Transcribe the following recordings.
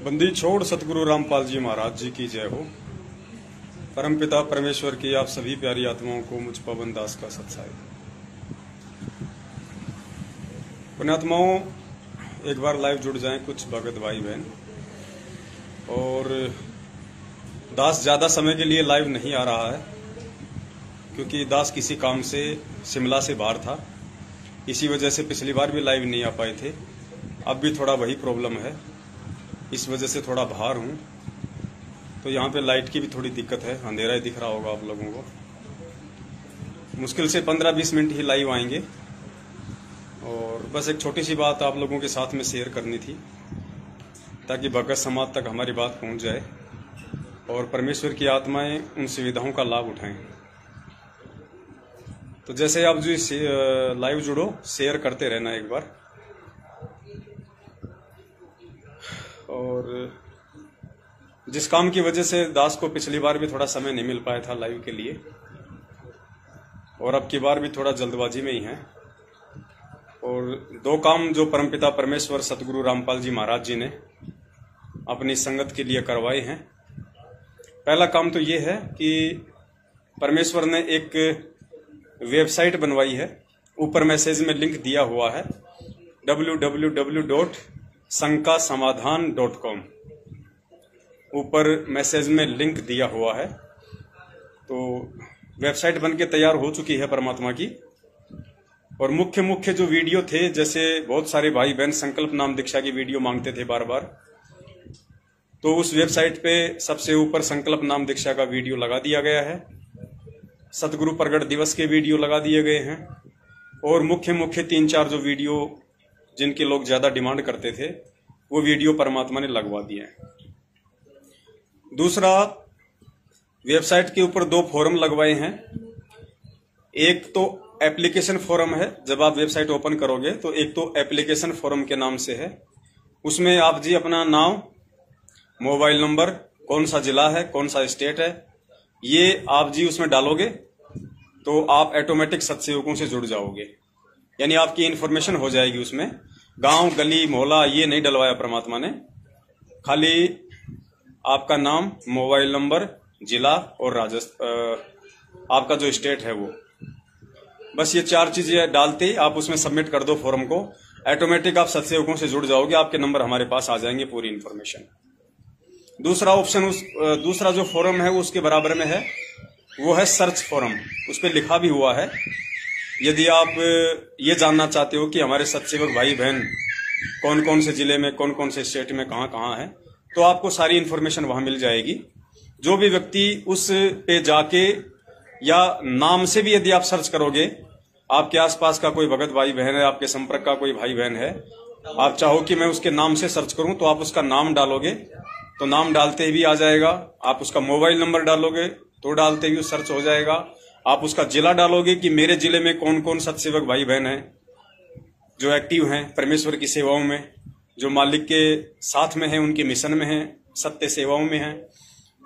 बंदी छोड़ सतगुरु रामपाल जी महाराज जी की जय हो। परमपिता परमेश्वर की आप सभी प्यारी आत्माओं को मुझ पवन दास का सत्साई। पुण्यात्माओं, एक बार लाइव जुड़ जाएं कुछ भगत भाई बहन। और दास ज्यादा समय के लिए लाइव नहीं आ रहा है क्योंकि दास किसी काम से शिमला से बाहर था। इसी वजह से पिछली बार भी लाइव नहीं आ पाए थे। अब भी थोड़ा वही प्रॉब्लम है, इस वजह से थोड़ा बाहर हूं। तो यहाँ पे लाइट की भी थोड़ी दिक्कत है, अंधेरा ही दिख रहा होगा आप लोगों को। मुश्किल से 15-20 मिनट ही लाइव आएंगे। और बस एक छोटी सी बात आप लोगों के साथ में शेयर करनी थी ताकि भगत समाज तक हमारी बात पहुंच जाए और परमेश्वर की आत्माएं उन सुविधाओं का लाभ उठाएं। तो जैसे आप जो लाइव जुड़ो, शेयर करते रहना एक बार। और जिस काम की वजह से दास को पिछली बार भी थोड़ा समय नहीं मिल पाया था लाइव के लिए, और अब की बार भी थोड़ा जल्दबाजी में ही है। और दो काम जो परमपिता परमेश्वर सतगुरु रामपाल जी महाराज जी ने अपनी संगत के लिए करवाए हैं। पहला काम तो ये है कि परमेश्वर ने एक वेबसाइट बनवाई है। ऊपर मैसेज में लिंक दिया हुआ है www.sankasamadhan.com। ऊपर मैसेज में लिंक दिया हुआ है। तो वेबसाइट बनके तैयार हो चुकी है परमात्मा की। और मुख्य जो वीडियो थे, जैसे बहुत सारे भाई बहन संकल्प नाम दीक्षा की वीडियो मांगते थे बार बार, तो उस वेबसाइट पे सबसे ऊपर संकल्प नाम दीक्षा का वीडियो लगा दिया गया है। सतगुरु प्रगट दिवस के वीडियो लगा दिए गए हैं। और मुख्य 3-4 जो वीडियो जिनके लोग ज्यादा डिमांड करते थे, वो वीडियो परमात्मा ने लगवा दिए हैं। दूसरा, वेबसाइट के ऊपर 2 फोरम लगवाए हैं। एक तो एप्लीकेशन फोरम है, जब आप वेबसाइट ओपन करोगे तो एक तो एप्लीकेशन फोरम के नाम से है। उसमें आप जी अपना नाम, मोबाइल नंबर, कौन सा जिला है, कौन सा स्टेट है, ये आप जी उसमें डालोगे तो आप ऑटोमेटिक सत्सेवकों से जुड़ जाओगे। यानी आपकी इंफॉर्मेशन हो जाएगी उसमें। गांव, गली, मोहल्ला ये नहीं डलवाया परमात्मा ने। खाली आपका नाम, मोबाइल नंबर, जिला और आपका जो स्टेट है वो, बस ये 4 चीजें डालते ही आप उसमें सबमिट कर दो फॉर्म को। ऑटोमेटिक आप सत्सेवकों से जुड़ जाओगे। आपके नंबर हमारे पास आ जाएंगे, पूरी इंफॉर्मेशन। दूसरा ऑप्शन, दूसरा जो फॉरम है वो उसके बराबर में है, वो है सर्च फॉरम। उस पर लिखा भी हुआ है, यदि आप ये जानना चाहते हो कि हमारे सत्सेवक भाई बहन कौन कौन से जिले में, कौन कौन से स्टेट में, कहाँ कहाँ है, तो आपको सारी इंफॉर्मेशन वहां मिल जाएगी। जो भी व्यक्ति उस पे जाके, या नाम से भी यदि आप सर्च करोगे, आपके आसपास का कोई भगत भाई बहन है, आपके संपर्क का कोई भाई बहन है, आप चाहो कि मैं उसके नाम से सर्च करूं, तो आप उसका नाम डालोगे तो नाम डालते ही भी आ जाएगा। आप उसका मोबाइल नंबर डालोगे तो डालते ही सर्च हो जाएगा। आप उसका जिला डालोगे कि मेरे जिले में कौन कौन सत्सेवक भाई बहन हैं जो एक्टिव हैं परमेश्वर की सेवाओं में, जो मालिक के साथ में हैं, उनके मिशन में हैं, सत्य सेवाओं में हैं।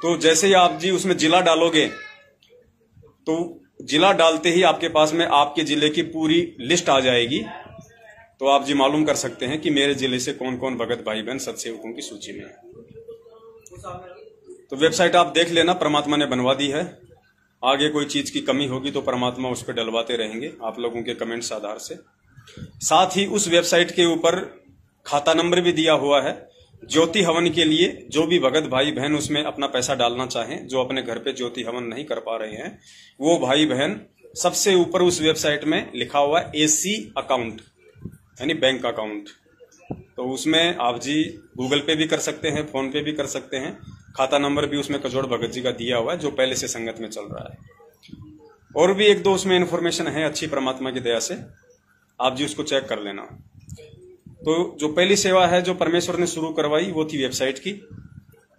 तो जैसे ही आप जी उसमें जिला डालोगे तो जिला डालते ही आपके पास में आपके जिले की पूरी लिस्ट आ जाएगी। तो आप जी मालूम कर सकते हैं कि मेरे जिले से कौन कौन भगत भाई बहन सत्सेवकों की सूची में है। तो वेबसाइट आप देख लेना, परमात्मा ने बनवा दी है। आगे कोई चीज की कमी होगी तो परमात्मा उस पर डलवाते रहेंगे आप लोगों के कमेंट्स आधार से। साथ ही उस वेबसाइट के ऊपर खाता नंबर भी दिया हुआ है ज्योति हवन के लिए। जो भी भगत भाई बहन उसमें अपना पैसा डालना चाहें, जो अपने घर पे ज्योति हवन नहीं कर पा रहे हैं, वो भाई बहन, सबसे ऊपर उस वेबसाइट में लिखा हुआ है एसी अकाउंट, यानी बैंक अकाउंट। तो उसमें आप जी गूगल पे भी कर सकते हैं, फोन पे भी कर सकते हैं। खाता नंबर भी उसमें कजोड़ भगत जी का दिया हुआ है, जो पहले से संगत में चल रहा है। और भी 1-2 उसमें इन्फॉर्मेशन है अच्छी, परमात्मा की दया से आप जी उसको चेक कर लेना। तो जो पहली सेवा है जो परमेश्वर ने शुरू करवाई, वो थी वेबसाइट की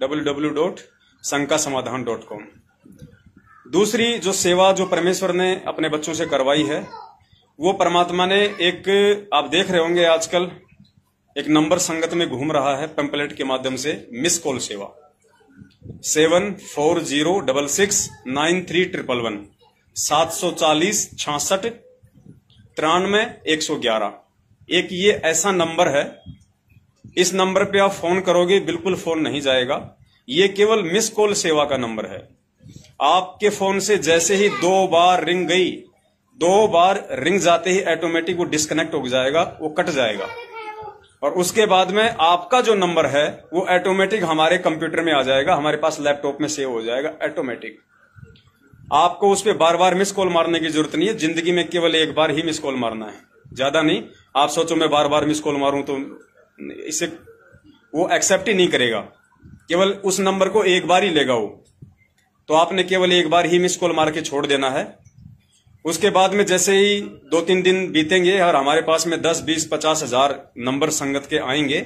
www.sankasamadhan.com। दूसरी जो सेवा जो परमेश्वर ने अपने बच्चों से करवाई है, वो परमात्मा ने एक, आप देख रहे होंगे आजकल एक नंबर संगत में घूम रहा है पैम्पलेट के माध्यम से, मिस कॉल सेवा 7406693111 740 66 93 111। एक ये ऐसा नंबर है इस नंबर पे आप फोन करोगे बिल्कुल फोन नहीं जाएगा। ये केवल मिस कॉल सेवा का नंबर है। आपके फोन से जैसे ही 2 बार रिंग गई, 2 बार रिंग जाते ही ऑटोमेटिक वो डिस्कनेक्ट हो जाएगा, वो कट जाएगा। और उसके बाद में आपका जो नंबर है वो ऑटोमेटिक हमारे कंप्यूटर में आ जाएगा, हमारे पास लैपटॉप में सेव हो जाएगा ऑटोमेटिक। आपको उस पर बार बार मिस कॉल मारने की जरूरत नहीं है। जिंदगी में केवल एक बार ही मिस कॉल मारना है, ज्यादा नहीं। आप सोचो मैं बार बार मिस कॉल मारूं तो इसे वो एक्सेप्ट ही नहीं करेगा। केवल उस नंबर को एक बार ही लेगा वो। तो आपने केवल एक बार ही मिस कॉल मार के छोड़ देना है। उसके बाद में जैसे ही 2-3 दिन बीतेंगे और हमारे पास में 10, 20, 50 हजार नंबर संगत के आएंगे,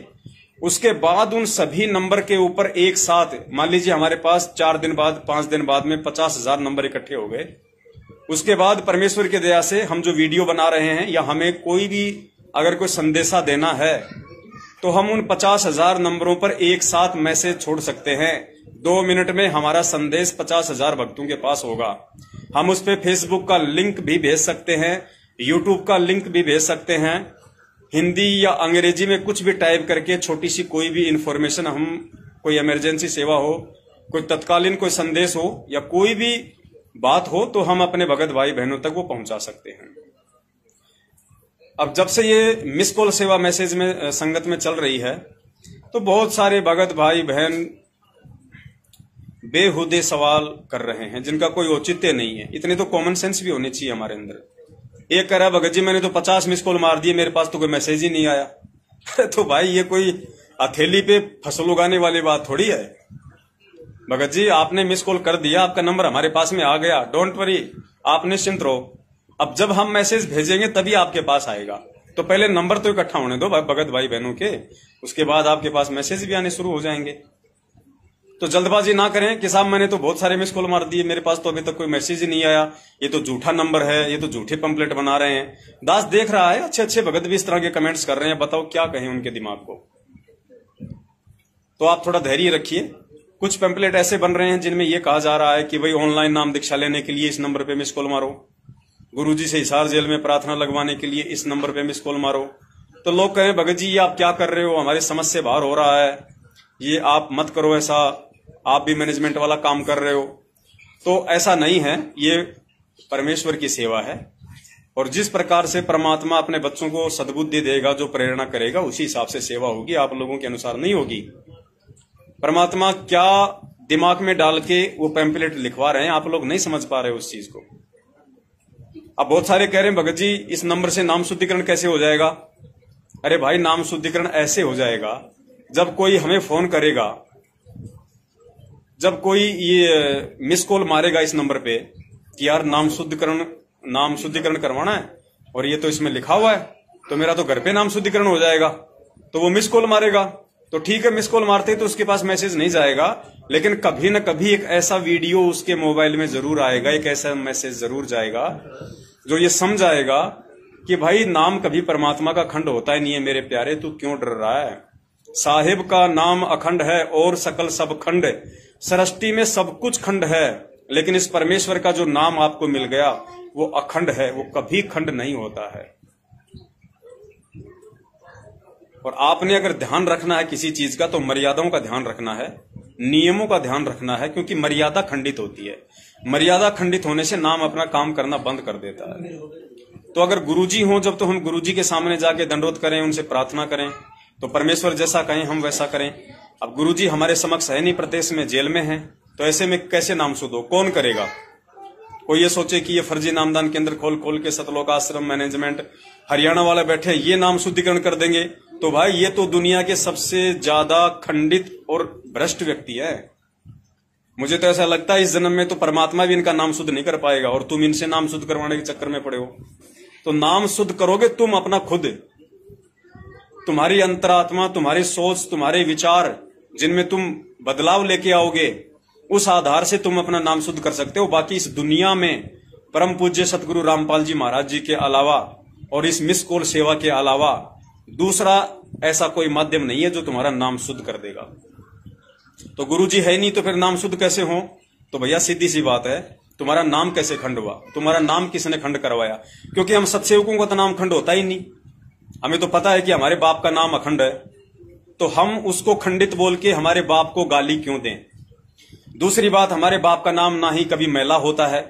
उसके बाद उन सभी नंबर के ऊपर एक साथ, मान लीजिए हमारे पास 4 दिन बाद, 5 दिन बाद में 50,000 नंबर इकट्ठे हो गए। उसके बाद परमेश्वर की दया से हम जो वीडियो बना रहे हैं या हमें कोई भी अगर कोई संदेशा देना है तो हम उन 50,000 नंबरों पर एक साथ मैसेज छोड़ सकते हैं। 2 मिनट में हमारा संदेश 50,000 भक्तों के पास होगा। हम उस पर फेसबुक का लिंक भी भेज सकते हैं, यूट्यूब का लिंक भी भेज सकते हैं। हिंदी या अंग्रेजी में कुछ भी टाइप करके छोटी सी कोई भी इंफॉर्मेशन, हम कोई इमरजेंसी सेवा हो, कोई तत्कालीन कोई संदेश हो या कोई भी बात हो तो हम अपने भगत भाई बहनों तक वो पहुंचा सकते हैं। अब जब से ये मिस कॉल सेवा मैसेज में संगत में चल रही है तो बहुत सारे भगत भाई बहन बेहुदे सवाल कर रहे हैं जिनका कोई औचित्य नहीं है। इतने तो कॉमन सेंस भी होने चाहिए हमारे अंदर। एक कह रहा है भगत जी मैंने तो 50 मिस कॉल मार दिए, मेरे पास तो कोई मैसेज ही नहीं आया। तो भाई ये कोई हथेली पे फसल उगाने वाली बात थोड़ी है। भगत जी आपने मिस कॉल कर दिया, आपका नंबर हमारे पास में आ गया, डोंट वरी, आप निश्चिंत रहो। अब जब हम मैसेज भेजेंगे तभी आपके पास आएगा। तो पहले नंबर तो इकट्ठा होने दो भगत भाई बहनों के, उसके बाद आपके पास मैसेज भी आने शुरू हो जाएंगे। तो जल्दबाजी ना करें कि साहब मैंने तो बहुत सारे मिस कॉल मार दिए, मेरे पास तो अभी तक कोई मैसेज ही नहीं आया, ये तो झूठा नंबर है, ये तो झूठे पंपलेट बना रहे हैं। दास देख रहा है, अच्छे अच्छे भगत भी इस तरह के कमेंट्स कर रहे हैं, बताओ क्या कहें उनके दिमाग को। तो आप थोड़ा धैर्य रखिए। कुछ पैम्पलेट ऐसे बन रहे हैं जिनमें यह कहा जा रहा है कि भाई ऑनलाइन नाम दीक्षा लेने के लिए इस नंबर पे मिस कॉल मारो, गुरुजी से हिसार जेल में प्रार्थना लगवाने के लिए इस नंबर पे मिस कॉल मारो। तो लोग कहें भगत जी ये आप क्या कर रहे हो, हमारी समझ से बाहर हो रहा है, ये आप मत करो ऐसा, आप भी मैनेजमेंट वाला काम कर रहे हो। तो ऐसा नहीं है, ये परमेश्वर की सेवा है और जिस प्रकार से परमात्मा अपने बच्चों को सद्बुद्धि देगा, जो प्रेरणा करेगा, उसी हिसाब से सेवा होगी, आप लोगों के अनुसार नहीं होगी। परमात्मा क्या दिमाग में डाल के वो पैम्पलेट लिखवा रहे हैं, आप लोग नहीं समझ पा रहे उस चीज को। अब बहुत सारे कह रहे हैं भगत जी इस नंबर से नाम शुद्धिकरण कैसे हो जाएगा। अरे भाई नाम शुद्धिकरण ऐसे हो जाएगा जब कोई हमें फोन करेगा, जब कोई ये मिस कॉल मारेगा इस नंबर पे कि यार नाम शुद्धिकरण करवाना है और ये तो इसमें लिखा हुआ है, तो मेरा तो घर पे नाम शुद्धिकरण हो जाएगा। तो वो मिस कॉल मारेगा, तो ठीक है, मिस कॉल मारते तो उसके पास मैसेज नहीं जाएगा, लेकिन कभी न कभी एक ऐसा वीडियो उसके मोबाइल में जरूर आएगा, एक ऐसा मैसेज जरूर जाएगा जो ये समझाएगा कि भाई नाम कभी परमात्मा का खंड होता ही नहीं है मेरे प्यारे, तू क्यों डर रहा है। साहिब का नाम अखंड है और सकल सब खंड, सृष्टि में सब कुछ खंड है, लेकिन इस परमेश्वर का जो नाम आपको मिल गया वो अखंड है, वो कभी खंड नहीं होता है। और आपने अगर ध्यान रखना है किसी चीज का तो मर्यादाओं का ध्यान रखना है, नियमों का ध्यान रखना है, क्योंकि मर्यादा खंडित होती है। मर्यादा खंडित होने से नाम अपना काम करना बंद कर देता है। तो अगर गुरुजी हों जब, तो हम गुरुजी के सामने जाके दंडोत करें, उनसे प्रार्थना करें, तो परमेश्वर जैसा कहें हम वैसा करें। अब गुरुजी हमारे समक्ष है नहीं, प्रदेश में जेल में है, तो ऐसे में कैसे नाम शुद्ध हो, कौन करेगा। कोई ये सोचे कि ये फर्जी नामदान केंद्र खोल के सतलोक आश्रम मैनेजमेंट हरियाणा वाले बैठे ये नाम शुद्धिकरण कर देंगे, तो भाई ये तो दुनिया के सबसे ज्यादा खंडित और भ्रष्ट व्यक्ति है। मुझे तो ऐसा लगता है इस जन्म में तो परमात्मा भी इनका नाम शुद्ध नहीं कर पाएगा और तुम इनसे नाम शुद्ध करवाने के चक्कर में पड़े हो। तो नाम शुद्ध करोगे तुम अपना खुद, तुम्हारी अंतरात्मा, तुम्हारी सोच, तुम्हारे विचार जिनमें तुम बदलाव लेके आओगे, उस आधार से तुम अपना नाम शुद्ध कर सकते हो। बाकी इस दुनिया में परम पूज्य सतगुरु रामपाल जी महाराज जी के अलावा और इस मिस कॉल सेवा के अलावा दूसरा ऐसा कोई माध्यम नहीं है जो तुम्हारा नाम शुद्ध कर देगा। तो गुरु जी है नहीं तो फिर नाम शुद्ध कैसे हो। तो भैया सीधी सी बात है, तुम्हारा नाम कैसे खंड हुआ, तुम्हारा नाम किसने खंड करवाया। क्योंकि हम सत्सेवकों का तो नाम खंड होता ही नहीं। हमें तो पता है कि हमारे बाप का नाम अखंड है, तो हम उसको खंडित बोल के हमारे बाप को गाली क्यों दें। दूसरी बात, हमारे बाप का नाम ना ही कभी मैला होता है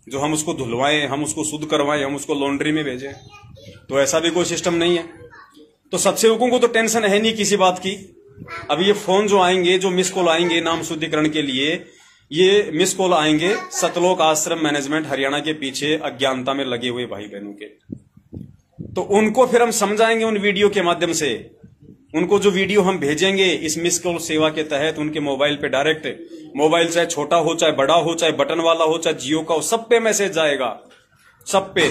जो हम उसको धुलवाएं, हम उसको शुद्ध करवाएं, हम उसको लॉन्ड्री में भेजें, तो ऐसा भी कोई सिस्टम नहीं है। तो सत्सेवकों को तो टेंशन है नहीं किसी बात की। अब ये फोन जो आएंगे, जो मिस कॉल आएंगे नाम शुद्धिकरण के लिए, ये मिस कॉल आएंगे सतलोक आश्रम मैनेजमेंट हरियाणा के पीछे अज्ञानता में लगे हुए भाई बहनों के। तो उनको फिर हम समझाएंगे उन वीडियो के माध्यम से। उनको जो वीडियो हम भेजेंगे इस मिस कॉल सेवा के तहत उनके मोबाइल पे डायरेक्ट, मोबाइल चाहे छोटा हो चाहे बड़ा हो, चाहे बटन वाला हो चाहे जियो का हो, सब पे मैसेज जाएगा, सब पे।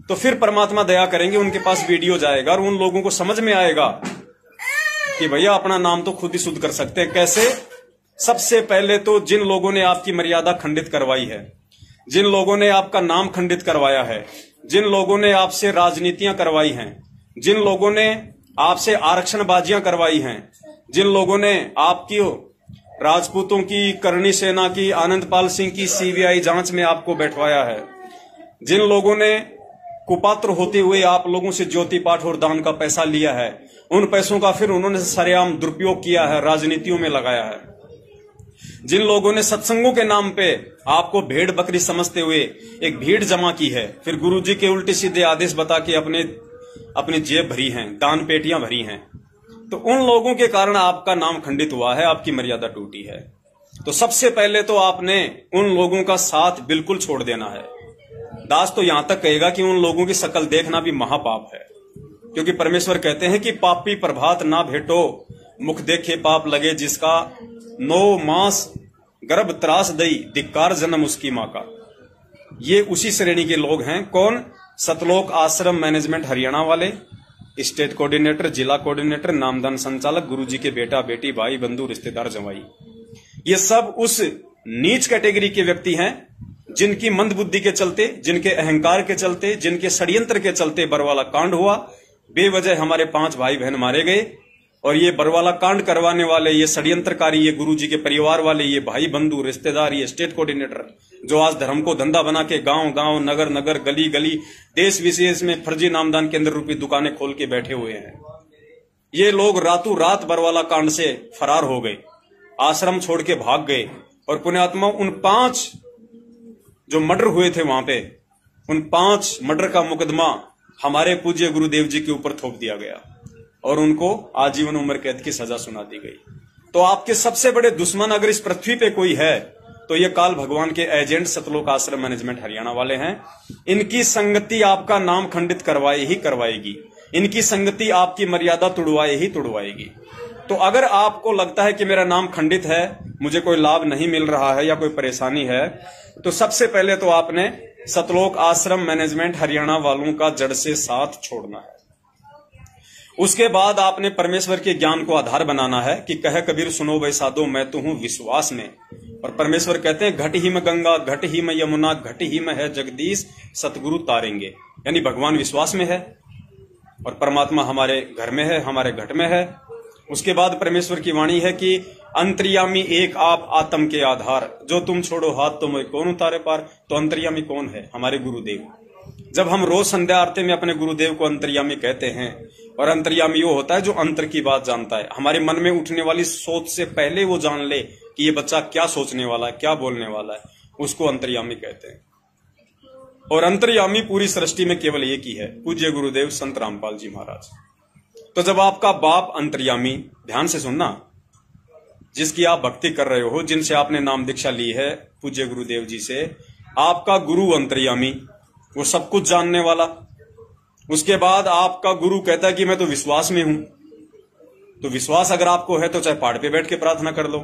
तो फिर परमात्मा दया करेंगे, उनके पास वीडियो जाएगा और उन लोगों को समझ में आएगा कि भैया अपना नाम तो खुद ही शुद्ध कर सकते हैं। कैसे? सबसे पहले तो जिन लोगों ने आपकी मर्यादा खंडित करवाई है, जिन लोगों ने आपका नाम खंडित करवाया है, जिन लोगों ने आपसे राजनीतियां करवाई हैं, जिन लोगों ने आपसे आरक्षणबाजियां करवाई हैं, जिन लोगों ने आपकी राजपूतों की, करणी सेना की, आनंदपाल सिंह की सीबीआई जांच में आपको बैठवाया है, जिन लोगों ने कुपात्र होते हुए आप लोगों से ज्योति पाठ और दान का पैसा लिया है, उन पैसों का फिर उन्होंने सरेआम दुरुपयोग किया है, राजनीतियों में लगाया है, जिन लोगों ने सत्संगों के नाम पे आपको भेड़ बकरी समझते हुए एक भीड़ जमा की है, फिर गुरुजी के उल्टे सीधे आदेश बता के अपनी जेब भरी हैं, दान पेटियां भरी हैं, तो उन लोगों के कारण आपका नाम खंडित हुआ है, आपकी मर्यादा टूटी है। तो सबसे पहले तो आपने उन लोगों का साथ बिल्कुल छोड़ देना है। दास तो यहां तक कहेगा कि उन लोगों की शकल देखना भी महापाप है, क्योंकि परमेश्वर कहते हैं कि पापी प्रभात ना भेटो, मुख देखे पाप लगे जिसका, 9 मास गर्भ त्रास दई, धिक्कार जन्म उसकी मां का। ये उसी श्रेणी के लोग हैं। कौन? सतलोक आश्रम मैनेजमेंट हरियाणा वाले, स्टेट कोऑर्डिनेटर, जिला कोऑर्डिनेटर, नामदान संचालक, गुरुजी के बेटा बेटी, भाई बंधु, रिश्तेदार, जवाई, ये सब उस नीच कैटेगरी के व्यक्ति हैं जिनकी मंद बुद्धि के चलते, जिनके अहंकार के चलते, जिनके षड्यंत्र के चलते बरवाला कांड हुआ। बेवजह हमारे 5 भाई बहन मारे गए, और ये बरवाला कांड करवाने वाले, ये षड्यंत्रकारी, ये गुरुजी के परिवार वाले, ये भाई बंधु, रिश्तेदार, ये स्टेट कोऑर्डिनेटर जो आज धर्म को धंधा बना के गांव गांव, नगर नगर, गली गली, देश विशेष में फर्जी नामदान केंद्र रूपी दुकानें खोल के बैठे हुए हैं। ये लोग रातों रात बरवाला कांड से फरार हो गए, आश्रम छोड़ के भाग गए, और पुण्यात्मा उन 5 जो मर्डर हुए थे वहां पे, उन 5 मर्डर का मुकदमा हमारे पूज्य गुरुदेव जी के ऊपर थोप दिया गया और उनको आजीवन उम्र कैद की सजा सुना दी गई। तो आपके सबसे बड़े दुश्मन अगर इस पृथ्वी पे कोई है तो ये काल भगवान के एजेंट सतलोक आश्रम मैनेजमेंट हरियाणा वाले हैं। इनकी संगति आपका नाम खंडित करवाए ही करवाएगी, इनकी संगति आपकी मर्यादा तुड़वाए ही तुड़वाएगी। तो अगर आपको लगता है कि मेरा नाम खंडित है, मुझे कोई लाभ नहीं मिल रहा है या कोई परेशानी है, तो सबसे पहले तो आपने सतलोक आश्रम मैनेजमेंट हरियाणा वालों का जड़ से साथ छोड़ना है। उसके बाद आपने परमेश्वर के ज्ञान को आधार बनाना है कि कह कबीर सुनो वै साधो मैं तो हूं विश्वास में। और परमेश्वर कहते हैं घट ही में गंगा, घट ही में यमुना, घट ही में है जगदीश, सतगुरु तारेंगे। यानी भगवान विश्वास में है और परमात्मा हमारे घर में है, हमारे घट में है। उसके बाद परमेश्वर की वाणी है कि अंतर्यामी एक आप आत्म के आधार, जो तुम छोड़ो हाथ तो मैं कौन उतारे पार। तो अंतर्यामी कौन है? हमारे गुरुदेव। जब हम रोज संध्या आरती में अपने गुरुदेव को अंतर्यामी कहते हैं, और अंतर्यामी वो होता है जो अंतर की बात जानता है, हमारे मन में उठने वाली सोच से पहले वो जान ले कि ये बच्चा क्या सोचने वाला है, क्या बोलने वाला है, उसको अंतर्यामी कहते हैं। और अंतर्यामी पूरी सृष्टि में केवल एक ही है, पूज्य गुरुदेव संत रामपाल जी महाराज। तो जब आपका बाप अंतर्यामी, ध्यान से सुनना, जिसकी आप भक्ति कर रहे हो, जिनसे आपने नाम दीक्षा ली है पूज्य गुरुदेव जी से, आपका गुरु अंतर्यामी, वो सब कुछ जानने वाला। उसके बाद आपका गुरु कहता है कि मैं तो विश्वास में हूं। तो विश्वास अगर आपको है तो चाहे पहाड़ पे बैठ के प्रार्थना कर लो।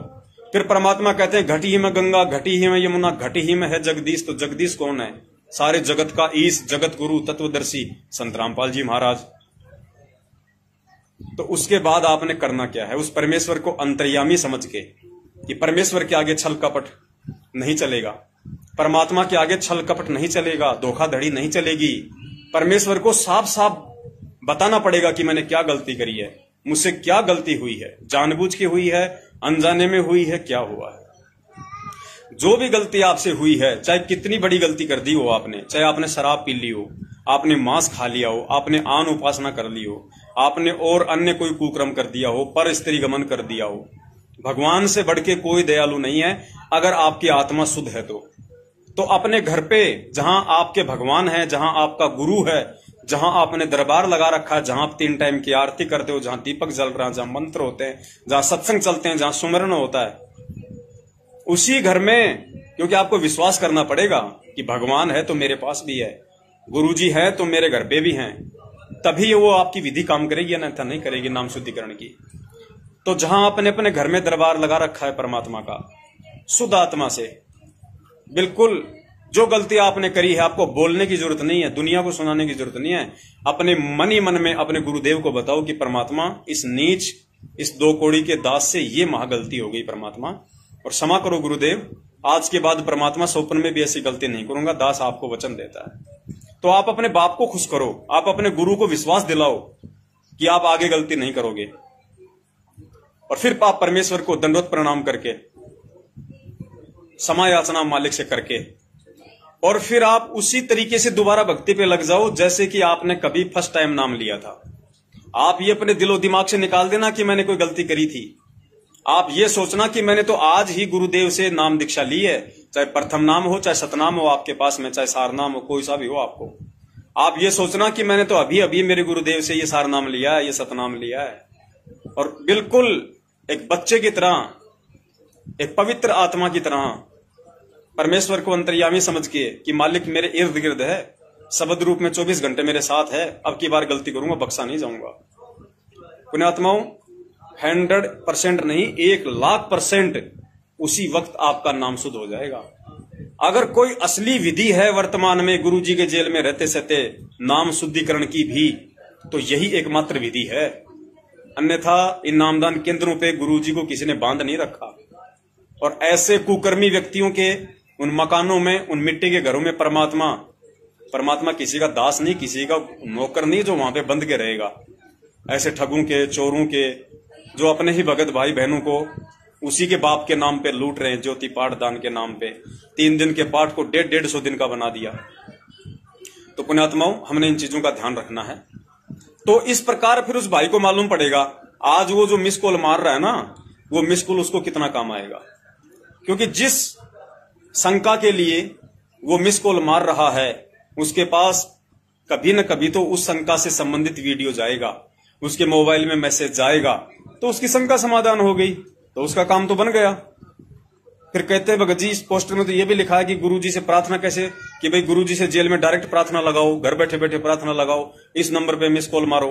फिर परमात्मा कहते हैं घटी ही में गंगा, घटी ही में यमुना, घटी ही में है जगदीश। तो जगदीश कौन है? सारे जगत का ईश, जगत गुरु, तत्वदर्शी संत रामपाल जी महाराज। तो उसके बाद आपने करना क्या है? उस परमेश्वर को अंतर्यामी समझ के कि परमेश्वर के आगे छल कपट नहीं चलेगा, परमात्मा के आगे छल कपट नहीं चलेगा, धोखाधड़ी नहीं चलेगी। परमेश्वर को साफ साफ बताना पड़ेगा कि मैंने क्या गलती करी है, मुझसे क्या गलती हुई है, जानबूझ के हुई है, अनजाने में हुई है, क्या हुआ है। जो भी गलती आपसे हुई है, चाहे कितनी बड़ी गलती कर दी हो आपने, चाहे आपने शराब पी ली हो, आपने मांस खा लिया हो, आपने आन उपासना कर ली हो, आपने और अन्य कोई कुकर्म कर दिया हो, पर स्त्री गमन कर दिया हो, भगवान से बढ़ के कोई दयालु नहीं है अगर आपकी आत्मा शुद्ध है तो अपने घर पे जहां आपके भगवान है, जहां आपका गुरु है, जहां आपने दरबार लगा रखा है, जहां आप 3 टाइम की आरती करते हो, जहां दीपक जल रहा है, जहां मंत्र होते हैं, जहां सत्संग चलते हैं, जहां सुमरण होता है, उसी घर में, क्योंकि आपको विश्वास करना पड़ेगा कि भगवान है तो मेरे पास भी है, गुरुजी है तो मेरे घर पे भी हैं, तभी वो आपकी विधि काम करेगी, अन्यथा नहीं करेगी नाम शुद्धिकरण की। तो जहां आपने अपने घर में दरबार लगा रखा है परमात्मा का, शुद्ध आत्मा से, बिल्कुल जो गलती आपने करी है, आपको बोलने की जरूरत नहीं है, दुनिया को सुनाने की जरूरत नहीं है, अपने मन ही मन में अपने गुरुदेव को बताओ कि परमात्मा इस नीच, इस 2 कौड़ी के दास से ये महागलती हो गई परमात्मा, और क्षमा करो गुरुदेव, आज के बाद परमात्मा स्वप्न में भी ऐसी गलती नहीं करूंगा, दास आपको वचन देता है। तो आप अपने बाप को खुश करो, आप अपने गुरु को विश्वास दिलाओ कि आप आगे गलती नहीं करोगे, और फिर आप परमेश्वर को दंडवत प्रणाम करके, क्षमा याचना मालिक से करके, और फिर आप उसी तरीके से दोबारा भक्ति पे लग जाओ जैसे कि आपने कभी फर्स्ट टाइम नाम लिया था। आप ये अपने दिलो दिमाग से निकाल देना कि मैंने कोई गलती करी थी। आप ये सोचना कि मैंने तो आज ही गुरुदेव से नाम दीक्षा ली है, चाहे प्रथम नाम हो, चाहे सतनाम हो आपके पास में, चाहे सार नाम हो, कोई सा भी हो आपको। आप ये सोचना कि मैंने तो अभी अभी मेरे गुरुदेव से ये सार नाम लिया है, ये सतनाम लिया है, और बिल्कुल एक बच्चे की तरह, एक पवित्र आत्मा की तरह परमेश्वर को अंतर्यामी समझ के कि मालिक मेरे इर्द गिर्द है, शब्द रूप में 24 घंटे मेरे साथ है, अब की बार गलती करूंगा बख्शा नहीं जाऊंगा। पुण्यात्माओं, 100% नहीं, 1,00,000% उसी वक्त आपका नाम शुद्ध हो जाएगा। अगर कोई असली विधि है वर्तमान में गुरुजी के जेल में रहते सहते नाम शुद्धिकरण की भी, तो यही एकमात्र विधि है। अन्यथा इन नामदान केंद्रों पे गुरुजी को किसी ने बांध नहीं रखा, और ऐसे कुकर्मी व्यक्तियों के उन मकानों में, उन मिट्टी के घरों में परमात्मा किसी का दास नहीं, किसी का नौकर नहीं जो वहां पे बंद के रहेगा। ऐसे ठगों के, चोरों के, जो अपने ही भगत भाई बहनों को उसी के बाप के नाम पे लूट रहे हैं, ज्योति पाठ दान के नाम पे 3 दिन के पाठ को 150 दिन का बना दिया। तो पुण्यात्माओं, हमने इन चीजों का ध्यान रखना है। तो इस प्रकार फिर उस भाई को मालूम पड़ेगा, आज वो जो मिस कॉल मार रहा है ना, वो मिस कॉल उसको कितना काम आएगा, क्योंकि जिस शंका के लिए वो मिस कॉल मार रहा है, उसके पास कभी न कभी तो उस शंका से संबंधित वीडियो जाएगा, उसके मोबाइल में मैसेज जाएगा, तो उसकी शंका समाधान हो गई, तो उसका काम तो बन गया। फिर कहते हैं भगत जी, इस पोस्टर में तो ये भी लिखा है कि गुरुजी से प्रार्थना कैसे, कि भाई गुरुजी से जेल में डायरेक्ट प्रार्थना लगाओ, घर बैठे बैठे प्रार्थना लगाओ, इस नंबर पे मिस कॉल मारो।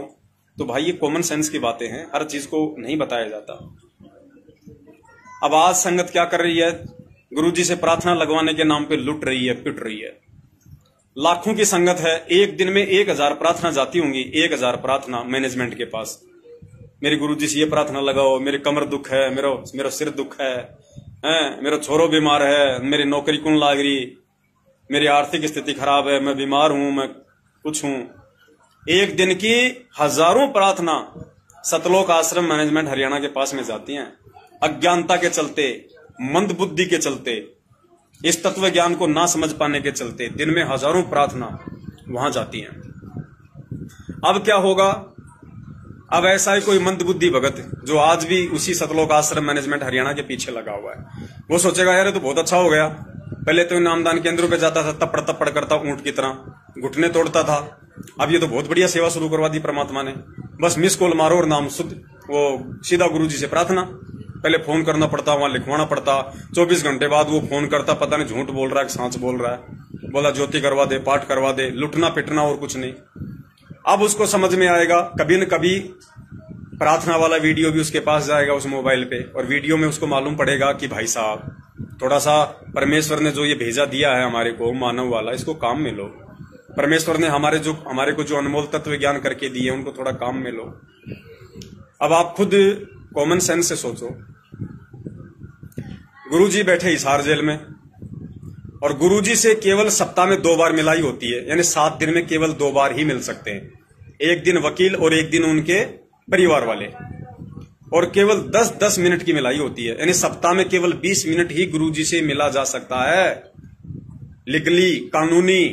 तो भाई ये कॉमन सेंस की बातें हैं, हर चीज को नहीं बताया जाता। अब आज संगत क्या कर रही है, गुरुजी से प्रार्थना लगवाने के नाम पे लुट रही है, पिट रही है। लाखों की संगत है, एक दिन में 1000 प्रार्थना जाती होंगी, 1000 प्रार्थना मैनेजमेंट के पास, मेरे गुरुजी से ये प्रार्थना लगाओ, मेरी कमर दुख है, मेरा सिर दुख है, मेरा छोरो बीमार है, मेरी नौकरी कौन लाग रही, मेरी आर्थिक स्थिति खराब है, मैं बीमार हूं, मैं कुछ हूं। एक दिन की हजारों प्रार्थना सतलोक आश्रम मैनेजमेंट हरियाणा के पास में जाती हैं। अज्ञानता के चलते, मंद बुद्धि के चलते, इस तत्व ज्ञान को ना समझ पाने के चलते दिन में हजारों प्रार्थना वहां जाती हैं। अब क्या होगा, अब ऐसा ही कोई मंद बुद्धि भगत जो आज भी उसी सतलोक आश्रम मैनेजमेंट हरियाणा के पीछे लगा हुआ है, वो सोचेगा यार ये तो बहुत अच्छा हो गया, पहले तो नामदान केंद्रों पे जाता था, तपड़ तपड़ करता ऊंट की तरह, घुटने तोड़ता था, अब ये तो बहुत बढ़िया सेवा शुरू करवा दी परमात्मा ने, बस मिस कॉल मारो और नाम शुद्ध, वो सीधा गुरुजी से प्रार्थना। पहले फोन करना पड़ता, वहां लिखवाना पड़ता, 24 घंटे बाद वो फोन करता, पता नहीं झूठ बोल रहा है कि सांच बोल रहा है, बोला ज्योति करवा दे, पाठ करवा दे, लुटना पिटना और कुछ नहीं। अब उसको समझ में आएगा, कभी न कभी प्रार्थना वाला वीडियो भी उसके पास जाएगा उस मोबाइल पे, और वीडियो में उसको मालूम पड़ेगा कि भाई साहब थोड़ा सा परमेश्वर ने जो ये भेजा दिया है हमारे को मानव वाला, इसको काम में लो। परमेश्वर ने हमारे को जो अनमोल तत्व ज्ञान करके दिए उनको थोड़ा काम में लो। अब आप खुद कॉमन सेंस से सोचो, गुरुजी बैठे हिसार जेल में, और गुरुजी से केवल सप्ताह में 2 बार मिलाई होती है, यानी 7 दिन में केवल 2 बार ही मिल सकते हैं, एक दिन वकील और एक दिन उनके परिवार वाले, और केवल 10-10 मिनट की मिलाई होती है, यानी सप्ताह में केवल 20 मिनट ही गुरुजी से मिला जा सकता है। लीगली, कानूनी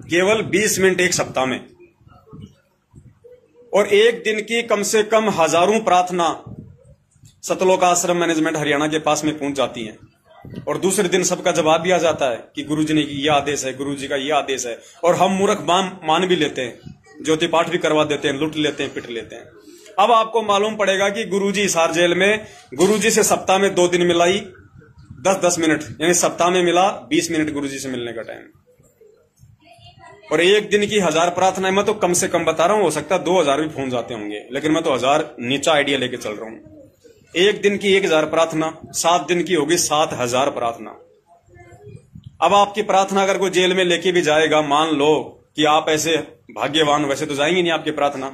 केवल 20 मिनट एक सप्ताह में। और एक दिन की कम से कम हजारों प्रार्थना सतलोक आश्रम मैनेजमेंट हरियाणा के पास में पहुंच जाती हैं, और दूसरे दिन सबका जवाब भी आ जाता है कि गुरुजी ने ये आदेश है, गुरुजी का ये आदेश है, और हम मूर्ख मान भी लेते हैं, ज्योति पाठ भी करवा देते हैं, लूट लेते हैं, पिट लेते हैं। अब आपको मालूम पड़ेगा कि गुरुजी हिसार जेल में गुरुजी से सप्ताह में 2 दिन मिलाई 10-10 मिनट, यानी सप्ताह में मिला 20 मिनट गुरुजी से मिलने का टाइम, और एक दिन की 1000 प्रार्थनाएं। मैं तो कम से कम बता रहा हूं, हो सकता है 2000 भी पहुंच जाते होंगे, लेकिन मैं तो 1000 नीचा आइडिया लेके चल रहा हूं। एक दिन की 1000 प्रार्थना, 7 दिन की होगी 7000 प्रार्थना। अब आपकी प्रार्थना अगर कोई जेल में लेके भी जाएगा, मान लो कि आप ऐसे भाग्यवान, वैसे तो जाएंगे नहीं आपकी प्रार्थना,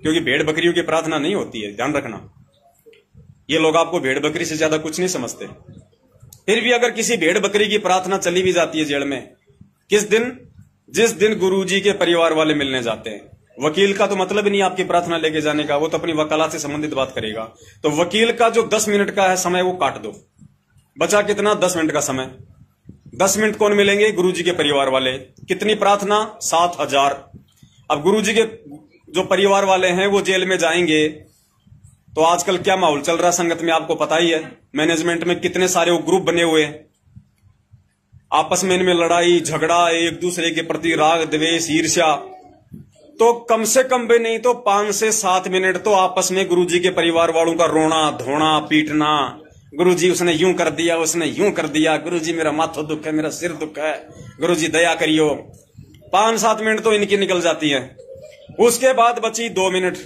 क्योंकि भेड़ बकरियों की प्रार्थना नहीं होती है, ध्यान रखना। ये लोग आपको भेड़ बकरी से ज्यादा कुछ नहीं समझते। फिर भी अगर किसी भेड़ बकरी की प्रार्थना चली भी जाती है जेल में, किस दिन? जिस दिन गुरुजी के परिवार वाले मिलने जाते हैं। वकील का तो मतलब ही नहीं आपकी प्रार्थना लेके जाने का, वो तो अपनी वकालत से संबंधित बात करेगा। तो वकील का जो 10 मिनट का है समय, वो काट दो, बचा कितना? 10 मिनट का समय। 10 मिनट कौन मिलेंगे? गुरुजी के परिवार वाले। कितनी प्रार्थना? 7000। अब गुरुजी के जो परिवार वाले हैं वो जेल में जाएंगे, तो आजकल क्या माहौल चल रहा है संगत में आपको पता ही है। मैनेजमेंट में कितने सारे वो ग्रुप बने हुए हैं, आपस में इनमें लड़ाई झगड़ा, एक दूसरे के प्रति राग द्वेष ईर्ष्या। तो कम से कम भी नहीं तो 5 से 7 मिनट तो आपस में गुरुजी के परिवार वालों का रोना धोना पीटना, गुरुजी उसने यूं कर दिया, उसने यूं कर दिया, गुरुजी मेरा माथा दुख है, मेरा सिर दुख है, गुरुजी दया करियो। 5-7 मिनट तो इनकी निकल जाती है। उसके बाद बची 2 मिनट।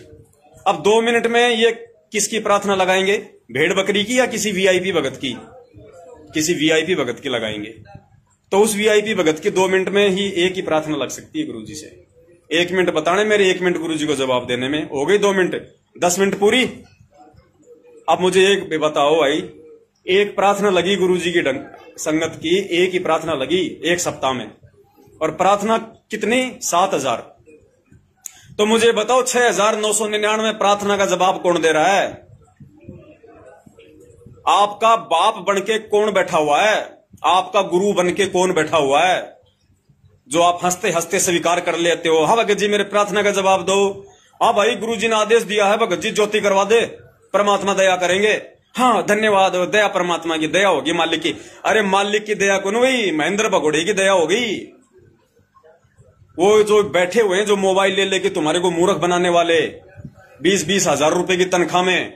अब 2 मिनट में ये किसकी प्रार्थना लगाएंगे? भेड़ बकरी की या किसी वीआईपी भगत की? किसी वीआईपी भगत की लगाएंगे। तो उस वीआईपी भगत की 2 मिनट में ही एक ही प्रार्थना लग सकती है गुरुजी से। 1 मिनट बताने मेरे, 1 मिनट गुरुजी को जवाब देने में, हो गई 2 मिनट, 10 मिनट पूरी। अब मुझे एक बताओ भाई, एक प्रार्थना लगी गुरुजी की संगत की, एक ही प्रार्थना लगी 1 सप्ताह में, और प्रार्थना कितनी? 7000। तो मुझे बताओ 6999 प्रार्थना का जवाब कौन दे रहा है? आपका बाप बनके कौन बैठा हुआ है? आपका गुरु बनके कौन बैठा हुआ है, जो आप हंसते हंसते स्वीकार कर लेते हो? हाँ भगत जी मेरे प्रार्थना का जवाब दो। हाँ भाई गुरुजी ने आदेश दिया है भगत जी ज्योति करवा दे, परमात्मा दया करेंगे। हाँ धन्यवाद, दया परमात्मा की दया होगी, मालिक की। अरे मालिक की दया कौन हुई? महेंद्र भगोड़े की दया हो गई। वो जो बैठे हुए हैं, जो मोबाइल ले लेके तुम्हारे को मूर्ख बनाने वाले, 20-20 हजार रुपए की तनख्वाह में,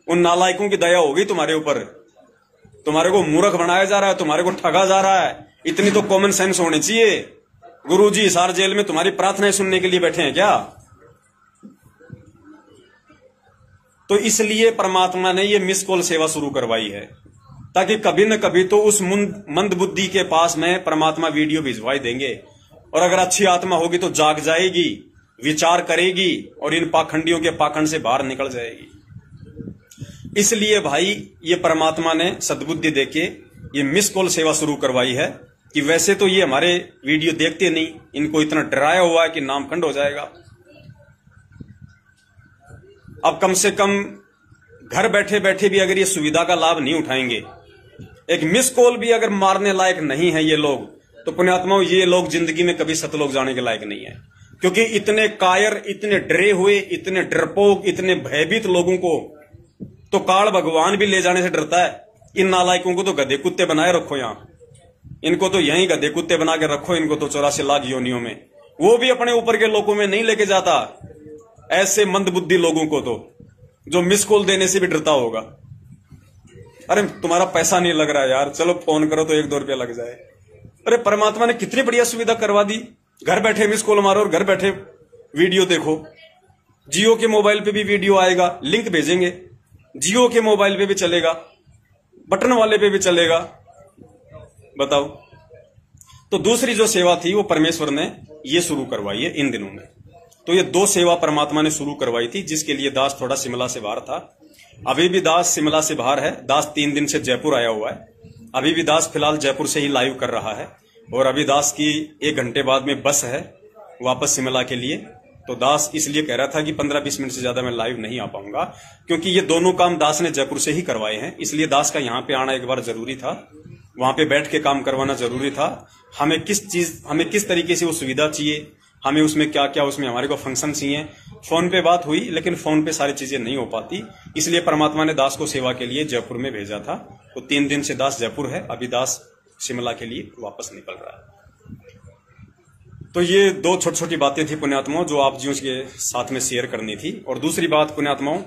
उन नालायकों की दया होगी तुम्हारे ऊपर। तुम्हारे को मूर्ख बनाया जा रहा है, तुम्हारे को ठगा जा रहा है। इतनी तो कॉमन सेंस होनी चाहिए। गुरुजी हिसार जेल में तुम्हारी प्रार्थनाएं सुनने के लिए बैठे हैं क्या? तो इसलिए परमात्मा ने ये मिस कॉल सेवा शुरू करवाई है, ताकि कभी न कभी तो उस मंद बुद्धि के पास में परमात्मा वीडियो भिजवाई देंगे, और अगर अच्छी आत्मा होगी तो जाग जाएगी, विचार करेगी, और इन पाखंडियों के पाखंड से बाहर निकल जाएगी। इसलिए भाई ये परमात्मा ने सद्बुद्धि देके ये मिस कॉल सेवा शुरू करवाई है, कि वैसे तो ये हमारे वीडियो देखते नहीं, इनको इतना डराया हुआ है कि नामखंड हो जाएगा। अब कम से कम घर बैठे बैठे भी अगर ये सुविधा का लाभ नहीं उठाएंगे, एक मिस कॉल भी अगर मारने लायक नहीं है ये लोग, तो पुण्यात्माओं ये लोग जिंदगी में कभी सतलोक जाने के लायक नहीं है। क्योंकि इतने कायर, इतने डरे हुए, इतने डरपोक, इतने भयभीत लोगों को तो काल भगवान भी ले जाने से डरता है। इन नालायकों को तो गधे कुत्ते बनाए रखो, यहां इनको तो यहीं गधे कुत्ते बना के रखो, इनको तो 84 लाख योनियों में, वो भी अपने ऊपर के लोगों में नहीं लेके जाता। ऐसे मंदबुद्धि लोगों को तो, जो मिस कॉल देने से भी डरता होगा। अरे तुम्हारा पैसा नहीं लग रहा यार, चलो फोन करो तो 1-2 रुपया लग जाए। अरे परमात्मा ने कितनी बढ़िया सुविधा करवा दी, घर बैठे मिस कॉल मारो और घर बैठे वीडियो देखो। जियो के मोबाइल पे भी वीडियो आएगा, लिंक भेजेंगे, जियो के मोबाइल पे भी चलेगा, बटन वाले पे भी चलेगा। बताओ। तो दूसरी जो सेवा थी वो परमेश्वर ने ये शुरू करवाई है इन दिनों में। तो ये 2 सेवा परमात्मा ने शुरू करवाई थी, जिसके लिए दास थोड़ा शिमला से बाहर था। अभी भी दास शिमला से बाहर है। दास 3 दिन से जयपुर आया हुआ है। अभी भी दास फिलहाल जयपुर से ही लाइव कर रहा है, और अभी दास की 1 घंटे बाद में बस है वापस शिमला के लिए। तो दास इसलिए कह रहा था कि 15-20 मिनट से ज्यादा मैं लाइव नहीं आ पाऊंगा, क्योंकि ये दोनों काम दास ने जयपुर से ही करवाए हैं। इसलिए दास का यहाँ पे आना एक बार जरूरी था, वहां पे बैठ के काम करवाना जरूरी था। हमें किस तरीके से वो सुविधा चाहिए, हमें उसमें क्या क्या उसमें हमारे को फंक्शन चाहिए, फोन पे बात हुई, लेकिन फोन पे सारी चीजें नहीं हो पाती, इसलिए परमात्मा ने दास को सेवा के लिए जयपुर में भेजा था। तो 3 दिन से दास जयपुर है, अभी दास शिमला के लिए वापस निकल रहा है। तो ये 2 छोटी छोटी बातें थी पुण्यात्माओं, जो आप जी के साथ में शेयर करनी थी। और दूसरी बात पुण्यात्माओं,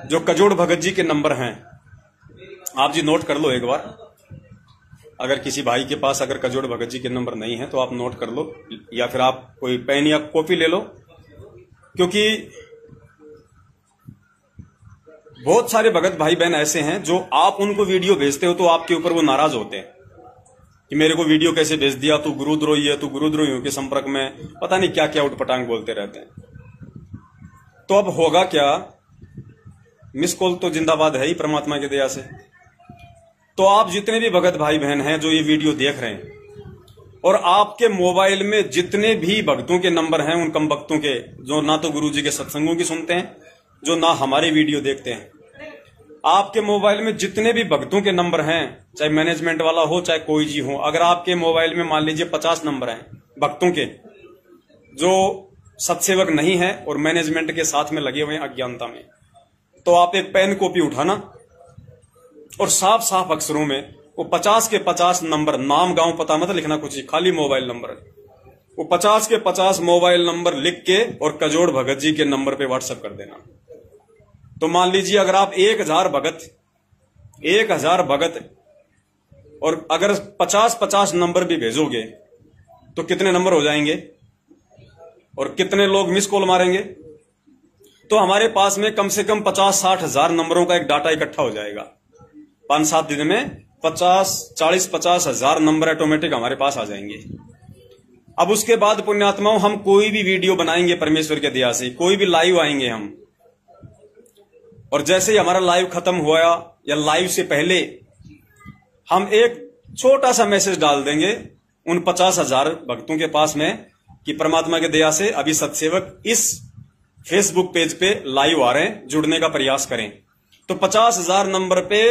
जो कजोड़ भगत जी के नंबर हैं, आप जी नोट कर लो एक बार। अगर किसी भाई के पास अगर कजोड़ भगत जी के नंबर नहीं है तो आप नोट कर लो, या फिर आप कोई पेन या कॉपी ले लो, क्योंकि बहुत सारे भगत भाई बहन ऐसे हैं जो आप उनको वीडियो भेजते हो तो आपके ऊपर वो नाराज होते हैं कि मेरे को वीडियो कैसे भेज दिया, तू गुरुद्रोही है, तू गुरुद्रोहियों के संपर्क में, पता नहीं क्या क्या उटपटांग बोलते रहते हैं। तो अब होगा क्या, मिस कॉल तो जिंदाबाद है ही परमात्मा की दया से। तो आप जितने भी भगत भाई बहन हैं जो ये वीडियो देख रहे हैं, और आपके मोबाइल में जितने भी भक्तों के नंबर हैं, उन कम भक्तों के जो ना तो गुरु जी के सत्संगों की सुनते हैं, जो ना हमारे वीडियो देखते हैं, आपके मोबाइल में जितने भी भक्तों के नंबर हैं, चाहे मैनेजमेंट वाला हो चाहे कोई जी हो, अगर आपके मोबाइल में मान लीजिए 50 नंबर हैं भक्तों के जो सत्सेवक नहीं है और मैनेजमेंट के साथ में लगे हुए हैं अज्ञानता में, तो आप एक पेन कॉपी उठाना और साफ साफ अक्षरों में वो 50 के 50 नंबर, नाम गांव पता मत लिखना कुछ ही, खाली मोबाइल नंबर, वो 50 के 50 मोबाइल नंबर लिख के और कजोड़ भगत जी के नंबर पे व्हाट्सएप कर देना। तो मान लीजिए अगर आप 1000 भगत और अगर 50-50 नंबर भी भेजोगे तो कितने नंबर हो जाएंगे और कितने लोग मिस कॉल मारेंगे? तो हमारे पास में कम से कम 50-60 हजार नंबरों का एक डाटा इकट्ठा हो जाएगा। 5-7 दिन में 40-50 हजार नंबर ऑटोमेटिक हमारे पास आ जाएंगे। अब उसके बाद पुण्यात्माओं, हम कोई भी वीडियो बनाएंगे परमेश्वर के दया से, कोई भी लाइव आएंगे हम, और जैसे ही हमारा लाइव खत्म हुआ या लाइव से पहले हम एक छोटा सा मैसेज डाल देंगे उन 50,000 भक्तों के पास में कि परमात्मा की दया से अभी सत्सेवक इस फेसबुक पेज पे लाइव आ रहे हैं, जुड़ने का प्रयास करें। तो 50,000 नंबर पे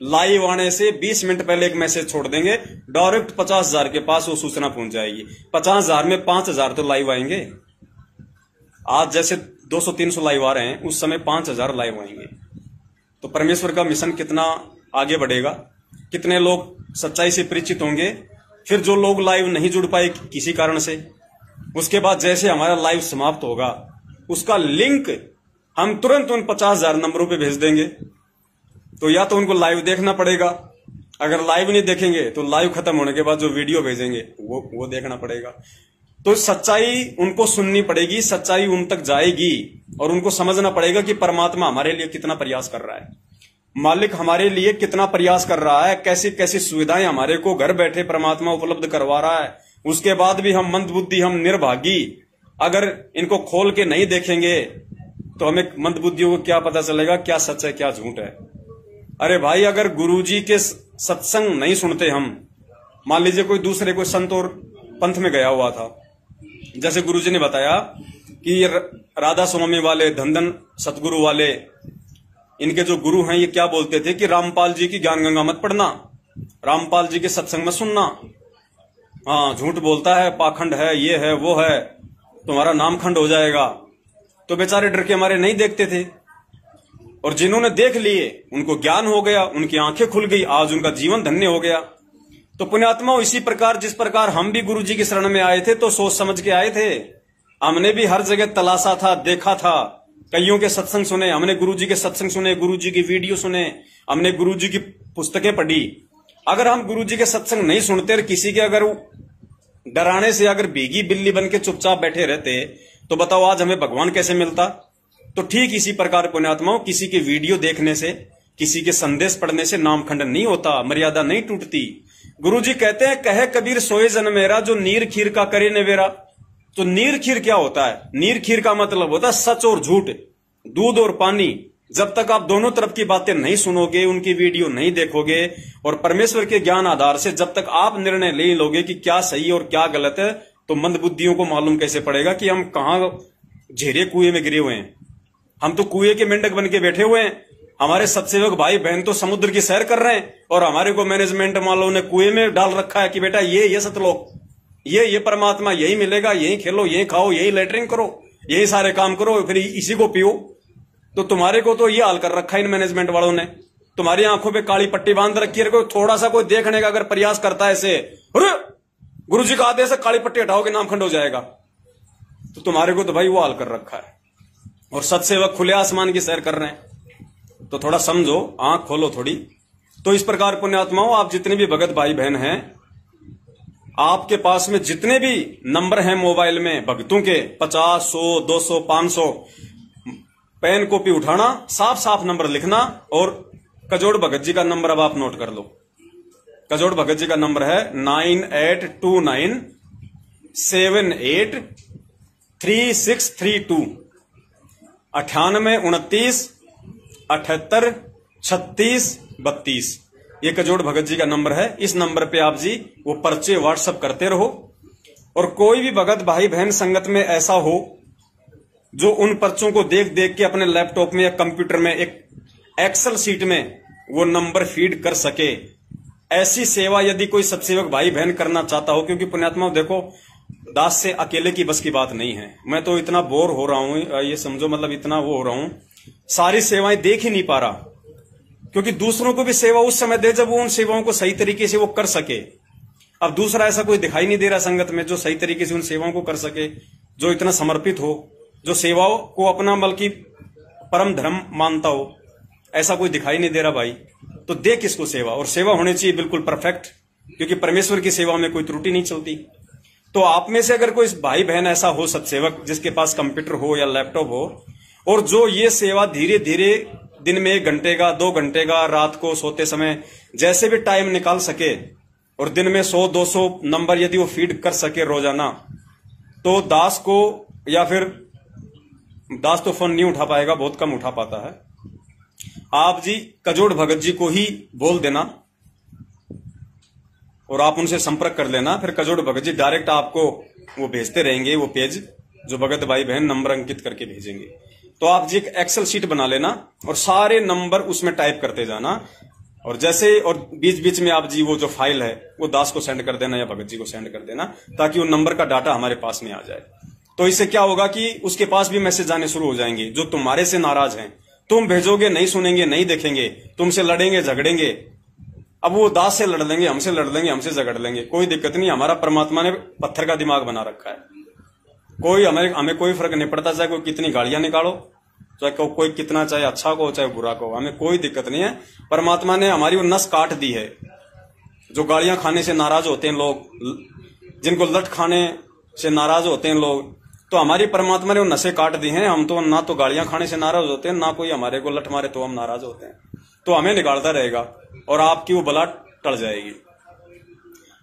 लाइव आने से 20 मिनट पहले एक मैसेज छोड़ देंगे, डायरेक्ट 50,000 के पास वो सूचना पहुंच जाएगी। 50,000 में 5,000 तो लाइव आएंगे। आज जैसे 200-300 लाइव आ रहे हैं, उस समय 5,000 लाइव आएंगे। तो परमेश्वर का मिशन कितना आगे बढ़ेगा, कितने लोग सच्चाई से परिचित होंगे। फिर जो लोग लाइव नहीं जुड़ पाए किसी कारण से, उसके बाद जैसे हमारा लाइव समाप्त होगा उसका लिंक हम तुरंत उन 50,000 नंबरों पे भेज देंगे। तो या तो उनको लाइव देखना पड़ेगा, अगर लाइव नहीं देखेंगे तो लाइव खत्म होने के बाद जो वीडियो भेजेंगे वो देखना पड़ेगा। तो सच्चाई उनको सुननी पड़ेगी, सच्चाई उन तक जाएगी और उनको समझना पड़ेगा कि परमात्मा हमारे लिए कितना प्रयास कर रहा है, मालिक हमारे लिए कितना प्रयास कर रहा है, कैसी कैसी सुविधाएं हमारे को घर बैठे परमात्मा उपलब्ध करवा रहा है। उसके बाद भी हम मंदबुद्धि, हम निर्भागी, अगर इनको खोल के नहीं देखेंगे तो हमें मंदबुद्धियों को क्या पता चलेगा क्या सच है क्या झूठ है। अरे भाई, अगर गुरुजी के सत्संग नहीं सुनते हम, मान लीजिए कोई दूसरे कोई संत और पंथ में गया हुआ था, जैसे गुरुजी ने बताया कि राधा स्वामी वाले, धनधन सतगुरु वाले, इनके जो गुरु हैं ये क्या बोलते थे कि रामपाल जी की ज्ञान गंगा मत पढ़ना, रामपाल जी के सत्संग मत सुनना, हाँ झूठ बोलता है, पाखंड है, ये है वो है, तुम्हारा नाम खंड हो जाएगा। तो बेचारे डर के हमारे नहीं देखते थे, और जिन्होंने देख लिए उनको ज्ञान हो गया, उनकी आंखें खुल गई, आज उनका जीवन धन्य हो गया। तो पुण्यात्माओं, इसी प्रकार जिस प्रकार हम भी गुरु जी की शरण में आए थे तो सोच समझ के आए थे, हमने भी हर जगह तलाशा था, देखा था, कईयों के सत्संग सुने, हमने गुरु जी के सत्संग सुने, गुरु जी की वीडियो सुने, हमने गुरु जी की पुस्तकें पढ़ी। अगर हम गुरु जी के सत्संग नहीं सुनते और किसी के अगर डराने से अगर भीगी बिल्ली बन के चुपचाप बैठे रहते तो बताओ आज हमें भगवान कैसे मिलता। तो ठीक इसी प्रकार पुण्यात्माओं, किसी की वीडियो देखने से, किसी के संदेश पढ़ने से नामखंड नहीं होता, मर्यादा नहीं टूटती। गुरुजी कहते हैं, कहे कबीर सोए जन मेरा, जो नीर खीर का करे नवेरा। तो नीर खीर क्या होता है? नीर खीर का मतलब होता है सच और झूठ, दूध और पानी। जब तक आप दोनों तरफ की बातें नहीं सुनोगे, उनकी वीडियो नहीं देखोगे और परमेश्वर के ज्ञान आधार से जब तक आप निर्णय ले लोगे कि क्या सही और क्या गलत है, तो मंद बुद्धियों को मालूम कैसे पड़ेगा कि हम कहां झेरे कुएं में गिरे हुए हैं। हम तो कुएं के मेंढक बन के बैठे हुए हैं, हमारे सत्सेवक भाई बहन तो समुद्र की सैर कर रहे हैं और हमारे को मैनेजमेंट वालों ने कुएं में डाल रखा है कि बेटा ये सतलोक, ये परमात्मा, यही मिलेगा, यही खेलो, यही खाओ, यही लेटरिंग करो, यही सारे काम करो फिर इसी को पियो। तो तुम्हारे को तो ये हाल कर रखा है इन मैनेजमेंट वालों ने, तुम्हारी आंखों पे काली पट्टी बांध रखी है। थोड़ा सा कोई देखने का अगर प्रयास करता है ऐसे, अरे गुरुजी का आदेश है काली पट्टी हटाओगे नाम खंड हो जाएगा, तो तुम्हारे को तो भाई वो हाल कर रखा है। और सत्सेवक खुले आसमान की सैर कर रहे हैं, तो थोड़ा समझो, आंख खोलो थोड़ी। तो इस प्रकार पुण्यात्माओं, आप जितने भी भगत भाई बहन हैं, आपके पास में जितने भी नंबर हैं मोबाइल में भक्तों के 50, 100, 200, 500, पेन कॉपी उठाना, साफ साफ नंबर लिखना। और कजोड़ भगत जी का नंबर अब आप नोट कर लो। कजोड़ भगत जी का नंबर है 9829783632, 9829783632। ये कजोड़ भगत जी का नंबर है। इस नंबर पे आप जी वो पर्चे व्हाट्सएप करते रहो। और कोई भी भगत भाई बहन संगत में ऐसा हो जो उन पर्चों को देख देख के अपने लैपटॉप में या कंप्यूटर में एक एक्सेल शीट में वो नंबर फीड कर सके, ऐसी सेवा यदि कोई सत्सेवक भाई बहन करना चाहता हो, क्योंकि पुण्यात्मा देखो, दास से अकेले की बस की बात नहीं है। मैं तो इतना बोर हो रहा हूं, ये समझो, मतलब इतना वो हो रहा हूं, सारी सेवाएं देख ही नहीं पा रहा, क्योंकि दूसरों को भी सेवा उस समय दे जब वो उन सेवाओं को सही तरीके से वो कर सके। अब दूसरा ऐसा कोई दिखाई नहीं दे रहा संगत में जो सही तरीके से उन सेवाओं को कर सके, जो इतना समर्पित हो, जो सेवाओं को अपना बल्कि परम धर्म मानता हो, ऐसा कोई दिखाई नहीं दे रहा भाई। तो दे किसको सेवा, और सेवा होनी चाहिए बिल्कुल परफेक्ट, क्योंकि परमेश्वर की सेवा में कोई त्रुटि नहीं चलती। तो आप में से अगर कोई भाई बहन ऐसा हो सत्सेवक जिसके पास कंप्यूटर हो या लैपटॉप हो, और जो ये सेवा धीरे धीरे दिन में 1 घंटे का, 2 घंटे का, रात को सोते समय जैसे भी टाइम निकाल सके, और दिन में 100-200 नंबर यदि वो फीड कर सके रोजाना, तो दास को, या फिर दास तो फोन नहीं उठा पाएगा, बहुत कम उठा पाता है, आप जी कजोड़ भगत जी को ही बोल देना और आप उनसे संपर्क कर लेना। फिर कजोड़ भगत जी डायरेक्ट आपको वो भेजते रहेंगे, वो पेज जो भगत भाई बहन नंबर अंकित करके भेजेंगे। तो आप जी एक एक्सेल शीट बना लेना और सारे नंबर उसमें टाइप करते जाना, और जैसे, और बीच बीच में आप जी वो जो फाइल है वो दास को सेंड कर देना या भगत जी को सेंड कर देना, ताकि वो नंबर का डाटा हमारे पास में आ जाए। तो इससे क्या होगा कि उसके पास भी मैसेज आने शुरू हो जाएंगे जो तुम्हारे से नाराज हैं। तुम भेजोगे, नहीं सुनेंगे, नहीं देखेंगे, तुमसे लड़ेंगे, झगड़ेंगे। अब वो दास से लड़ लेंगे, हमसे लड़ लेंगे, हमसे झगड़ लेंगे, कोई दिक्कत नहीं। हमारा परमात्मा ने पत्थर का दिमाग बना रखा है, कोई हमें कोई फर्क नहीं पड़ता, चाहे कोई कितनी गालियां निकालो, चाहे कोई कितना, चाहे अच्छा को चाहे बुरा को, हमें कोई दिक्कत नहीं है। परमात्मा ने हमारी वो नस काट दी है। जो गालियां खाने से नाराज होते हैं लोग, जिनको लठ खाने से नाराज होते हैं लोग, तो हमारी परमात्मा ने वो नसें काट दी हैं। हम तो ना तो गालियां खाने से नाराज होते हैं, ना कोई हमारे को लठ मारे तो हम नाराज होते हैं। तो हमें निकालता रहेगा और आपकी वो बला टल जाएगी।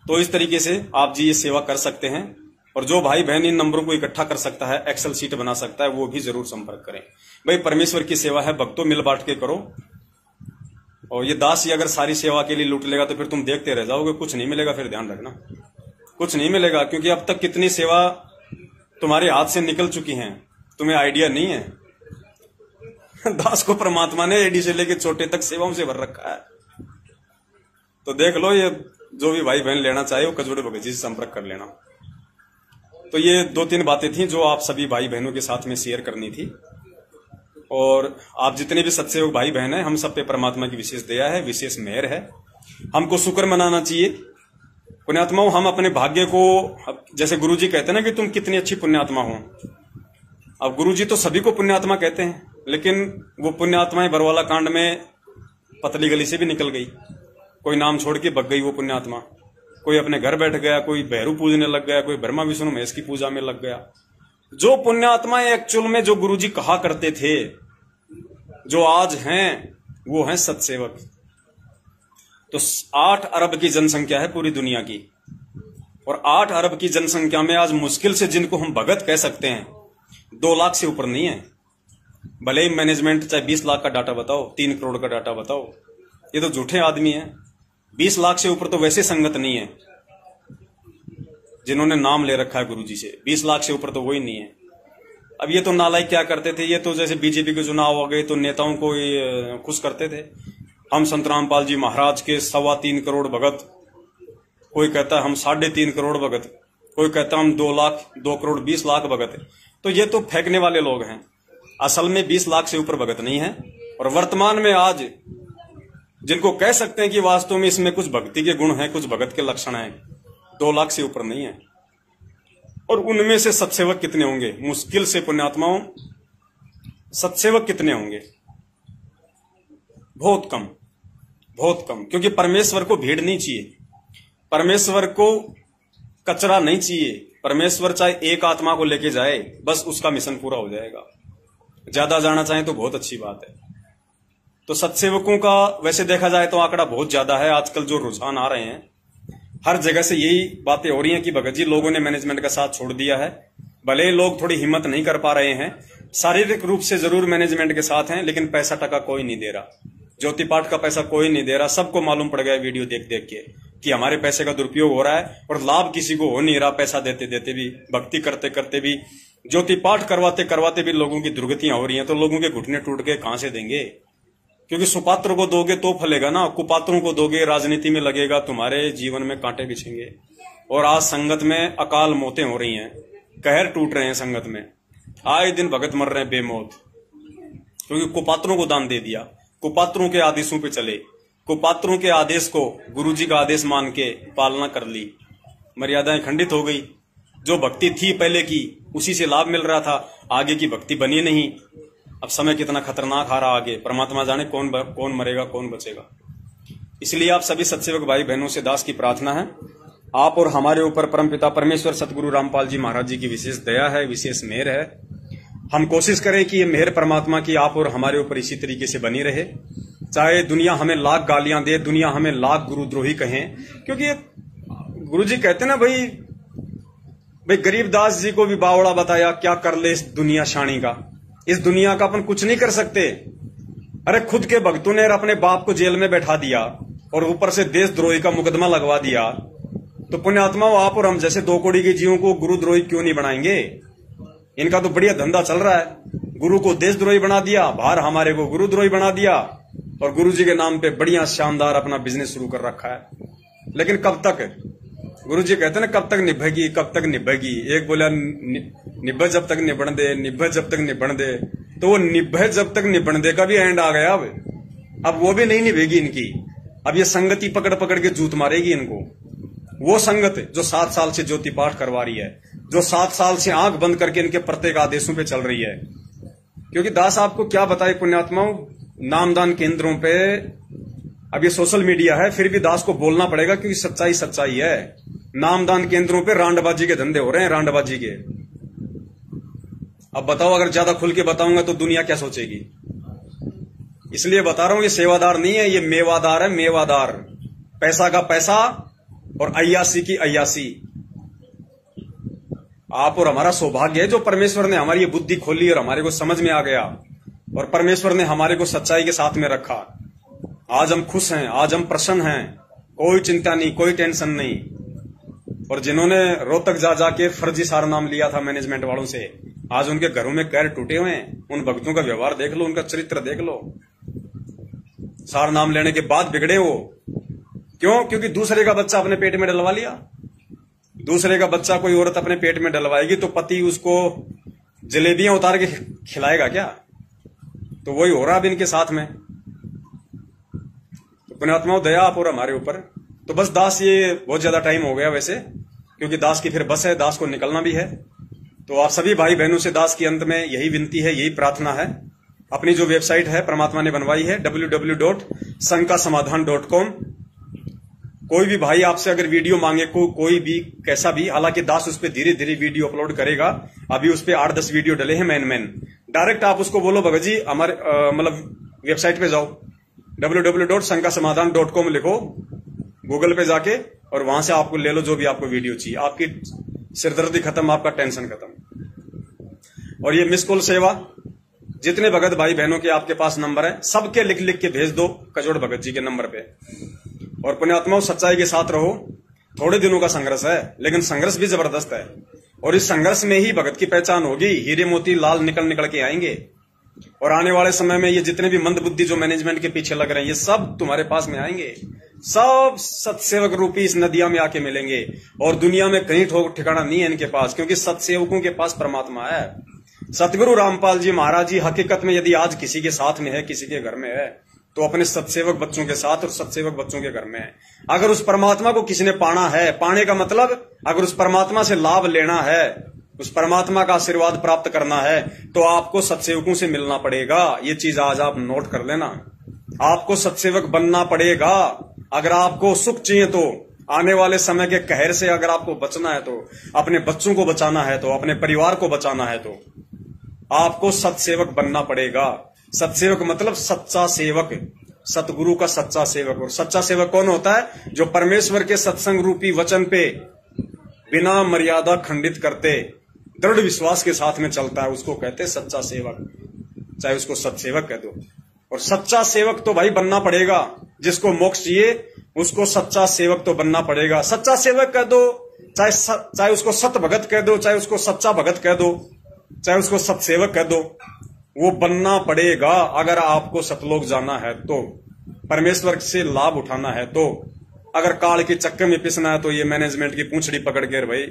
तो इस तरीके से आप जी ये सेवा कर सकते हैं। और जो भाई बहन इन नंबरों को इकट्ठा कर सकता है, एक्सेल शीट बना सकता है, वो भी जरूर संपर्क करें। भाई परमेश्वर की सेवा है, भक्तों मिल बांट के करो। और ये दास ही अगर सारी सेवा के लिए लूट लेगा तो फिर तुम देखते रह जाओगे, कुछ नहीं मिलेगा। फिर ध्यान रखना, कुछ नहीं मिलेगा, क्योंकि अब तक कितनी सेवा तुम्हारे हाथ से निकल चुकी हैं, तुम्हें आइडिया नहीं है। दास को परमात्मा ने एडी से लेकर छोटे तक सेवाओं से भर रखा है। तो देख लो, ये जो भी भाई बहन लेना चाहे वो कजोड़ भगत जी से संपर्क कर लेना। तो ये 2-3 बातें थी जो आप सभी भाई बहनों के साथ में शेयर करनी थी। और आप जितने भी सत्सेवक भाई बहन हैं, हम सब पे परमात्मा की विशेष दया है, विशेष मेहर है। हमको शुक्र मनाना चाहिए। पुण्यात्माओं, हम अपने भाग्य को, जैसे गुरुजी कहते हैं ना कि तुम कितनी अच्छी पुण्यात्मा हो। अब गुरुजी तो सभी को पुण्यात्मा कहते हैं, लेकिन वो पुण्यात्माएं बरवाला कांड में पतली गली से भी निकल गई। कोई नाम छोड़ के भग गई वो पुण्यात्मा। कोई अपने घर बैठ गया, कोई भैरू पूजने लग गया, कोई ब्रह्मा विष्णु महेश की पूजा में लग गया। जो पुण्यात्माएं एक्चुअल में जो गुरुजी कहा करते थे, जो आज हैं, वो हैं सत्सेवक। तो 8 अरब की जनसंख्या है पूरी दुनिया की, और 8 अरब की जनसंख्या में आज मुश्किल से जिनको हम भगत कह सकते हैं 2 लाख से ऊपर नहीं है। भले ही मैनेजमेंट चाहे 20 लाख का डाटा बताओ, 3 करोड़ का डाटा बताओ, ये तो झूठे आदमी हैं। 20 लाख से ऊपर तो वैसे संगत नहीं है जिन्होंने नाम ले रखा है गुरुजी से। 20 लाख से ऊपर तो वही नहीं है। अब ये तो नालायक क्या करते थे, ये तो जैसे बीजेपी के चुनाव हो गए तो नेताओं को खुश करते थे। हम संत रामपाल जी महाराज के 3.25 करोड़ भगत, कोई कहता है हम 3.5 करोड़ भगत, कोई कहता हम 2 लाख 2 करोड़ 20 लाख भगत। तो ये तो फेंकने वाले लोग हैं। असल में 20 लाख से ऊपर भगत नहीं है। और वर्तमान में आज जिनको कह सकते हैं कि वास्तव में इसमें कुछ भक्ति के गुण हैं, कुछ भगत के लक्षण हैं, 2 लाख से ऊपर नहीं है। और उनमें से सत्सेवक कितने होंगे? मुश्किल से पुण्यात्माओं सत्सेवक कितने होंगे? बहुत कम, बहुत कम। क्योंकि परमेश्वर को भीड़ नहीं चाहिए, परमेश्वर को कचरा नहीं चाहिए। परमेश्वर चाहे एक आत्मा को लेके जाए, बस उसका मिशन पूरा हो जाएगा। ज्यादा जाना चाहे तो बहुत अच्छी बात है। तो सत्सेवकों का वैसे देखा जाए तो आंकड़ा बहुत ज्यादा है। आजकल जो रुझान आ रहे हैं, हर जगह से यही बातें हो रही हैं कि भगत जी लोगों ने मैनेजमेंट का साथ छोड़ दिया है। भले लोग थोड़ी हिम्मत नहीं कर पा रहे हैं, शारीरिक रूप से जरूर मैनेजमेंट के साथ हैं, लेकिन पैसा टका कोई नहीं दे रहा। ज्योति पाठ का पैसा कोई नहीं दे रहा। सबको मालूम पड़ गया वीडियो देख देख के कि हमारे पैसे का दुरुपयोग हो रहा है और लाभ किसी को हो नहीं रहा। पैसा देते देते भी, भक्ति करते करते भी, ज्योति पाठ करवाते करवाते भी लोगों की दुर्गतियां हो रही हैं। तो लोगों के घुटने टूट के कहां से देंगे? क्योंकि सुपात्र को दोगे तो फलेगा ना, कुपात्रों को दोगे राजनीति में लगेगा, तुम्हारे जीवन में कांटे बिछेंगे। और आज संगत में अकाल मौतें हो रही हैं, कहर टूट रहे हैं संगत में। आए दिन भगत मर रहे हैं बेमौत, क्योंकि कुपात्रों को दान दे दिया, कुपात्रों के आदेशों पे चले, कुपात्रों के आदेश को गुरुजी का आदेश मान के पालना कर ली, मर्यादाएं खंडित हो गई। जो भक्ति थी पहले की, उसी से लाभ मिल रहा था, आगे की भक्ति बनी नहीं। अब समय कितना खतरनाक आ रहा आगे, परमात्मा जाने कौन मरेगा कौन बचेगा। इसलिए आप सभी सत्सेवक भाई बहनों से दास की प्रार्थना है, आप और हमारे ऊपर परमपिता परमेश्वर सतगुरु रामपाल जी महाराज जी की विशेष दया है, विशेष मेहर है। हम कोशिश करें कि ये मेहर परमात्मा की आप और हमारे ऊपर इसी तरीके से बनी रहे। चाहे दुनिया हमें लाख गालियां दे, दुनिया हमें लाख गुरुद्रोही कहें, क्योंकि गुरुजी कहते ना भाई गरीबदास जी को भी बावड़ा बताया, क्या कर ले इस दुनिया शाणी का, इस दुनिया का अपन कुछ नहीं कर सकते। अरे खुद के भक्तों ने अपने बाप को जेल में बैठा दिया और ऊपर से देशद्रोही का मुकदमा लगवा दिया। तो पुण्यात्माओं, आप और हम जैसे 2 कौड़ी के जीवों को गुरुद्रोही क्यों नहीं बनाएंगे? इनका तो बढ़िया धंधा चल रहा है। गुरु को देशद्रोही बना दिया, बाहर हमारे को गुरुद्रोही बना दिया, और गुरु जी के नाम पे बढ़िया शानदार अपना बिजनेस शुरू कर रखा है। लेकिन कब तक? गुरु जी कहते हैं ना, कब तक निभेगी, कब तक निभेगी। एक बोला निभे जब तक निबण दे, निभे जब तक निबण दे। तो वो निभे जब तक निबण दे का भी एंड आ गया। अब वो भी नहीं निभेगी इनकी। अब ये संगति पकड़ पकड़ के जूत मारेगी इनको। वो संगत जो 7 साल से ज्योति पाठ करवा रही है, जो 7 साल से आंख बंद करके इनके प्रत्येक आदेशों पे चल रही है। क्योंकि दास आपको क्या बताए पुण्यात्माओं, नामदान केंद्रों पे अब ये सोशल मीडिया है, फिर भी दास को बोलना पड़ेगा, क्योंकि सच्चाई सच्चाई है। नामदान केंद्रों पे रांडबाजी के धंधे हो रहे हैं, रांडबाजी के। अब बताओ, अगर ज्यादा खुल के बताऊंगा तो दुनिया क्या सोचेगी? इसलिए बता रहा हूं, ये सेवादार नहीं है, ये मेवादार है, मेवादार। पैसा का पैसा और अय्यासी की अय्यासी। आप और हमारा सौभाग्य है जो परमेश्वर ने हमारी ये बुद्धि खोली और हमारे को समझ में आ गया, और परमेश्वर ने हमारे को सच्चाई के साथ में रखा। आज हम खुश हैं, आज हम प्रसन्न हैं, कोई चिंता नहीं, कोई टेंशन नहीं। और जिन्होंने रोहतक जा जाके फर्जी सारा नाम लिया था मैनेजमेंट वालों से, आज उनके घरों में कैर टूटे हुए हैं। उन भक्तों का व्यवहार देख लो, उनका चरित्र देख लो। सार नाम लेने के बाद बिगड़े वो क्यों? क्योंकि दूसरे का बच्चा अपने पेट में डलवा लिया। दूसरे का बच्चा कोई औरत अपने पेट में डलवाएगी तो पति उसको जलेबियां उतार के खिलाएगा क्या? तो वही हो रहा अब इनके साथ में। तो पुण्यात्माओं, दया आप और हमारे ऊपर। तो बस दास, ये बहुत ज्यादा टाइम हो गया वैसे, क्योंकि दास की फिर बस है, दास को निकलना भी है। तो आप सभी भाई बहनों से दास की अंत में यही विनती है, यही प्रार्थना है। अपनी जो वेबसाइट है परमात्मा ने बनवाई है www.sankasamadhan.com। कोई भी भाई आपसे अगर वीडियो मांगे कोई भी कैसा भी, हालांकि दास उस पर धीरे धीरे वीडियो अपलोड करेगा। अभी उस पर 8-10 वीडियो डले हैं मेन। डायरेक्ट आप उसको बोलो, भगत जी हमारे मतलब वेबसाइट पे जाओ, www.sankasamadhan.com लिखो गूगल पे जाके, और वहां से आपको ले लो जो भी आपको वीडियो चाहिए। आपकी सिरदर्दी खत्म, आपका टेंशन खत्म। और ये मिस कॉल सेवा, जितने भगत भाई बहनों के आपके पास नंबर है, सबके लिख लिख के भेज दो कजोड़ भगत जी के नंबर पे। और पुण्यात्माओं, सच्चाई के साथ रहो। थोड़े दिनों का संघर्ष है, लेकिन संघर्ष भी जबरदस्त है, और इस संघर्ष में ही भगत की पहचान होगी। हीरे मोती लाल निकल निकल के आएंगे, और आने वाले समय में ये जितने भी मंद बुद्धि जो मैनेजमेंट के पीछे लग रहे हैं, ये सब तुम्हारे पास में आएंगे। सब सत्सेवक रूपी इस नदिया में आके मिलेंगे, और दुनिया में कहीं ठोक ठिकाना नहीं है इनके पास, क्योंकि सत्सेवकों के पास परमात्मा है। सतगुरु रामपाल जी महाराज जी हकीकत में यदि आज किसी के साथ में है, किसी के घर में है, तो अपने सत्सेवक बच्चों के साथ और सत्सेवक बच्चों के घर में है। अगर उस परमात्मा को किसी ने पाना है, पाने का मतलब अगर उस परमात्मा से लाभ लेना है, उस परमात्मा का आशीर्वाद प्राप्त करना है, तो आपको सत्सेवकों से मिलना पड़ेगा। ये चीज आज आप नोट कर लेना, आपको सत्सेवक बनना पड़ेगा। अगर आपको सुख चाहिए, तो आने वाले समय के कहर से अगर आपको बचना है, तो अपने बच्चों को बचाना है, तो अपने परिवार को बचाना है, तो आपको सत्सेवक बनना पड़ेगा। सत्सेवक मतलब सच्चा सेवक, सतगुरु का सच्चा सेवक। और सच्चा सेवक कौन होता है? जो परमेश्वर के सत्संग रूपी वचन पे बिना मर्यादा खंडित करते दृढ़ विश्वास के साथ में चलता है, उसको कहते हैं सच्चा सेवक। चाहे उसको सत्सेवक कह दो। और सच्चा सेवक तो भाई बनना पड़ेगा। जिसको मोक्ष चाहिए उसको सच्चा सेवक तो बनना पड़ेगा। सच्चा सेवक कह दो, चाहे उसको सत भगत कह दो, चाहे उसको सच्चा भगत कह दो, चाहे उसको सत्सेवक कह दो, वो बनना पड़ेगा। अगर आपको सतलोक जाना है, तो परमेश्वर से लाभ उठाना है, तो अगर काल के चक्कर में पिसना है, तो ये मैनेजमेंट की पूंछड़ी पकड़ के भाई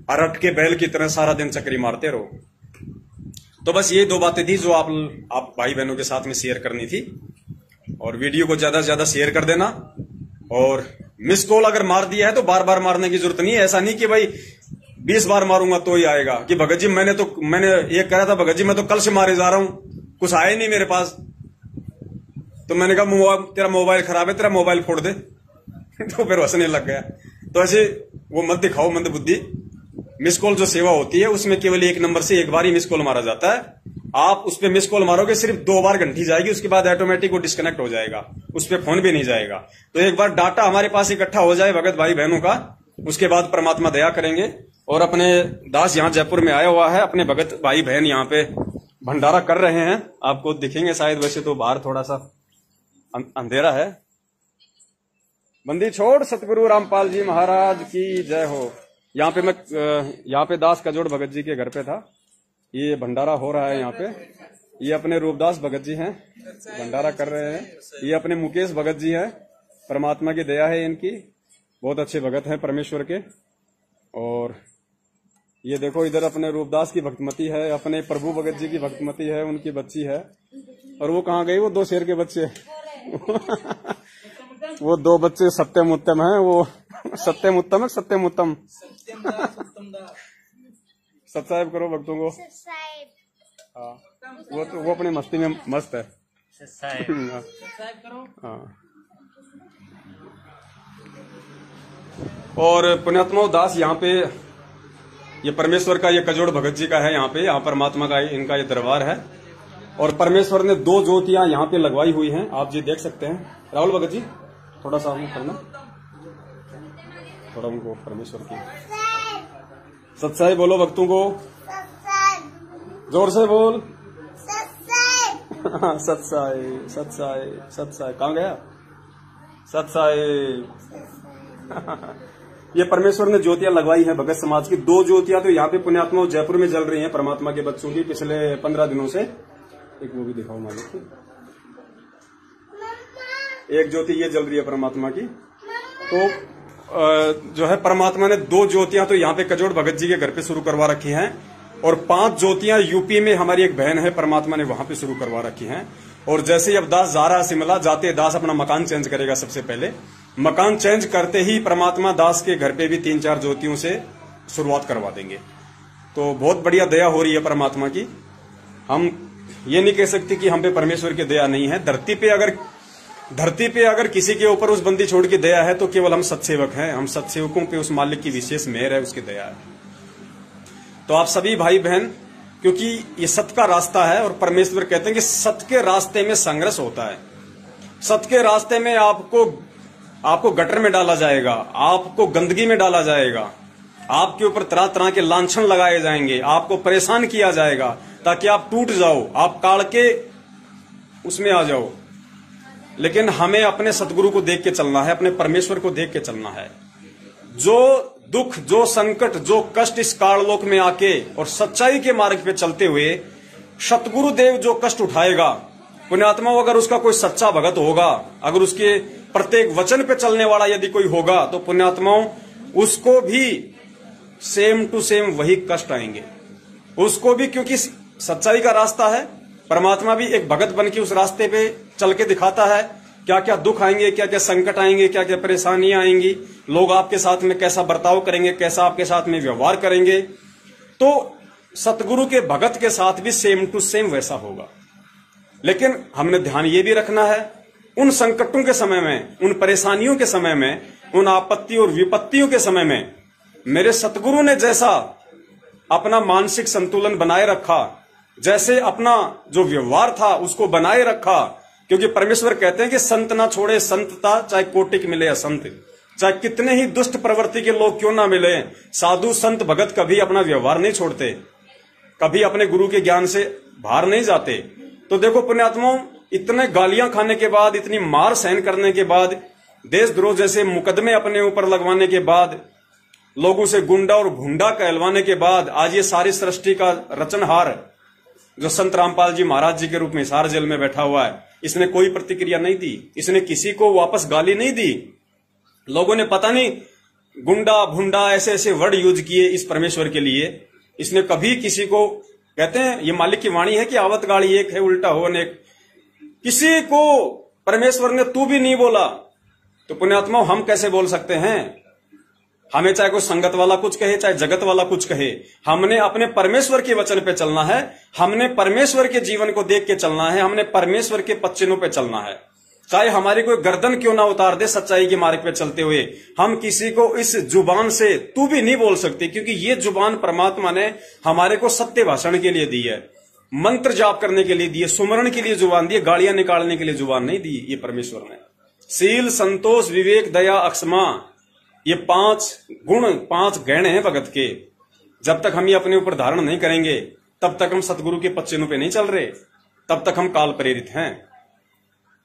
अरट के बैल की तरह सारा दिन चक्री मारते रहो। तो बस ये दो बातें थी जो आप भाई बहनों के साथ में शेयर करनी थी। और वीडियो को ज्यादा से ज्यादा शेयर कर देना। और मिस कॉल अगर मार दिया है तो बार बार मारने की जरूरत नहीं है। ऐसा नहीं कि भाई 20 बार मारूंगा तो ही आएगा कि भगत जी मैंने ये कह रहा था, भगत जी मैं तो कल से मारे जा रहा हूं, कुछ आया नहीं मेरे पास। तो मैंने कहा तेरा मोबाइल खराब है, तेरा मोबाइल फोड़ दे। तो फिर हंसने लग गया। तो ऐसे वो मत दिखाओ मंद बुद्धि। मिस कॉल जो सेवा होती है उसमें केवल एक नंबर से एक बार ही मिस कॉल मारा जाता है। आप उस पर मिस कॉल मारोगे, सिर्फ 2 बार घंटी जाएगी, उसके बाद ऑटोमेटिक वो डिस्कनेक्ट हो जाएगा, उस पर फोन भी नहीं जाएगा। तो एक बार डाटा हमारे पास इकट्ठा हो जाए भगत भाई बहनों का, उसके बाद परमात्मा दया करेंगे। और अपने दास यहाँ जयपुर में आया हुआ है, अपने भगत भाई बहन यहाँ पे भंडारा कर रहे हैं, आपको दिखेंगे शायद। वैसे तो बाहर थोड़ा सा अंधेरा है। बंदी छोड़ सतगुरु रामपाल जी महाराज की जय हो। यहाँ पे दास कजोड़ भगत जी के घर पे था, ये भंडारा हो रहा है यहाँ पे। ये अपने रूपदास भगत जी हैं, भंडारा कर रहे हैं। ये अपने मुकेश भगत जी हैं, परमात्मा की दया है इनकी, बहुत अच्छे भगत हैं परमेश्वर के। और ये देखो इधर अपने रूपदास की भक्तमती है, अपने प्रभु भगत जी की भक्तमती है, उनकी बच्ची है। और वो कहाँ गई? वो 2 शेर के बच्चे वो 2 बच्चे सत्यम उत्तम है। वो सत्यम उत्तम है, सत्यम उत्तम। सब्सक्राइब करो भक्तों को। हाँ, वो अपनी मस्ती में मस्त है। हाँ। और पुण्यात्मा दास यहाँ पे, ये परमेश्वर का ये कजोड़ भगत जी का है यहाँ पे, यहाँ परमात्मा का इनका ये दरबार है। और परमेश्वर ने 2 ज्योतियां यहाँ पे लगवाई हुई हैं, आप जी देख सकते हैं। राहुल भगत जी थोड़ा सा करना, थोड़ा उनको परमेश्वर की सत्साई बोलो भक्तों को, जोर से बोल। सत्साई सत्साई सत्साई, कहाँ गया सत्साई? ये परमेश्वर ने ज्योतियां लगवाई है भगत समाज की। 2 ज्योतियां तो यहाँ पे पुण्यात्मा जयपुर में जल रही हैं परमात्मा के बच्चों की पिछले 15 दिनों से। एक वो भी दिखाओ मालिक। एक ज्योति ये जल रही है परमात्मा की। तो जो है परमात्मा ने 2 ज्योतियां तो यहाँ पे कजोड़ भगत जी के घर पे शुरू करवा रखी हैं। और 5 ज्योतियां यूपी में हमारी एक बहन है, परमात्मा ने वहां पे शुरू करवा रखी हैं। और जैसे ही अब दास जा रहा है शिमला, जाते दास अपना मकान चेंज करेगा। सबसे पहले मकान चेंज करते ही परमात्मा दास के घर पे भी 3-4 ज्योतियों से शुरुआत करवा देंगे। तो बहुत बढ़िया दया हो रही है परमात्मा की। हम ये नहीं कह सकते कि हम पे परमेश्वर की दया नहीं है। धरती पे अगर किसी के ऊपर उस बंदी छोड़ की दया है तो केवल हम सत्सेवक हैं। हम सत्सेवकों पे उस मालिक की विशेष मेहर है, उसकी दया है। तो आप सभी भाई बहन, क्योंकि ये सत्य का रास्ता है और परमेश्वर कहते हैं कि सत्य के रास्ते में संघर्ष होता है। सत्य के रास्ते में आपको गटर में डाला जाएगा, आपको गंदगी में डाला जाएगा, आपके ऊपर तरह तरह के लांछन लगाए जाएंगे, आपको परेशान किया जाएगा ताकि आप टूट जाओ, आप काल के उसमें आ जाओ। लेकिन हमें अपने सतगुरु को देख के चलना है, अपने परमेश्वर को देख के चलना है। जो दुख, जो संकट, जो कष्ट इस काललोक में आके और सच्चाई के मार्ग पे चलते हुए सतगुरु देव जो कष्ट उठाएगा, पुण्यात्मा अगर उसका कोई सच्चा भगत होगा, अगर उसके प्रत्येक वचन पे चलने वाला यदि कोई होगा, तो पुण्यात्माओं उसको भी सेम टू सेम वही कष्ट आएंगे। उसको भी, क्योंकि सच्चाई का रास्ता है, परमात्मा भी एक भगत बन के उस रास्ते पे चल के दिखाता है। क्या क्या दुख आएंगे, क्या क्या संकट आएंगे, क्या क्या परेशानियां आएंगी, लोग आपके साथ में कैसा बर्ताव करेंगे, कैसा आपके साथ में व्यवहार करेंगे। तो सतगुरु के भगत के साथ भी सेम टू सेम वैसा होगा। लेकिन हमने ध्यान ये भी रखना है, उन संकटों के समय में, उन परेशानियों के समय में, उन आपत्ति और विपत्तियों के समय में मेरे सतगुरु ने जैसा अपना मानसिक संतुलन बनाए रखा, जैसे अपना जो व्यवहार था उसको बनाए रखा। क्योंकि परमेश्वर कहते हैं कि संत ना छोड़े संतता, चाहे कोटिक मिले असंत, चाहे कितने ही दुष्ट प्रवृत्ति के लोग क्यों ना मिले, साधु संत भगत कभी अपना व्यवहार नहीं छोड़ते, कभी अपने गुरु के ज्ञान से बाहर नहीं जाते। तो देखो पुण्यात्माओं, इतने गालियां खाने के बाद, इतनी मार सहन करने के बाद, देशद्रोह जैसे मुकदमे अपने ऊपर लगवाने के बाद, लोगों से गुंडा और भुंडा कहलवाने के बाद, आज ये सारी सृष्टि का रचनहार जो संत रामपाल जी महाराज जी के रूप में हिसार जेल में बैठा हुआ है, इसने कोई प्रतिक्रिया नहीं दी, इसने किसी को वापस गाली नहीं दी। लोगों ने पता नहीं गुंडा भुंडा ऐसे ऐसे वर्ड यूज किए इस परमेश्वर के लिए। इसने कभी किसी को, कहते हैं ये मालिक की वाणी है कि आवत गाड़ी एक है उल्टा हो अनेक, किसी को परमेश्वर ने तू भी नहीं बोला। तो पुण्यात्मा हम कैसे बोल सकते हैं? हमें चाहे कोई संगत वाला कुछ कहे, चाहे जगत वाला कुछ कहे, हमने अपने परमेश्वर के वचन पे चलना है, हमने परमेश्वर के जीवन को देख के चलना है, हमने परमेश्वर के पच्चिनों पे चलना है। चाहे हमारी कोई गर्दन क्यों ना उतार दे सच्चाई के मार्ग पे चलते हुए, हम किसी को इस जुबान से तू भी नहीं बोल सकते, क्योंकि ये जुबान परमात्मा ने हमारे को सत्य भाषण के लिए दी है, मंत्र जाप करने के लिए दी है, सुमरण के लिए जुबान दी है, गालियां निकालने के लिए जुबान नहीं दी ये परमेश्वर ने। शील, संतोष, विवेक, दया, अक्षमा, ये 5 गुण, 5 गहने हैं भगत के। जब तक हम ये अपने ऊपर धारण नहीं करेंगे, तब तक हम सतगुरु के पच्चिनों पे नहीं चल रहे, तब तक हम काल प्रेरित हैं।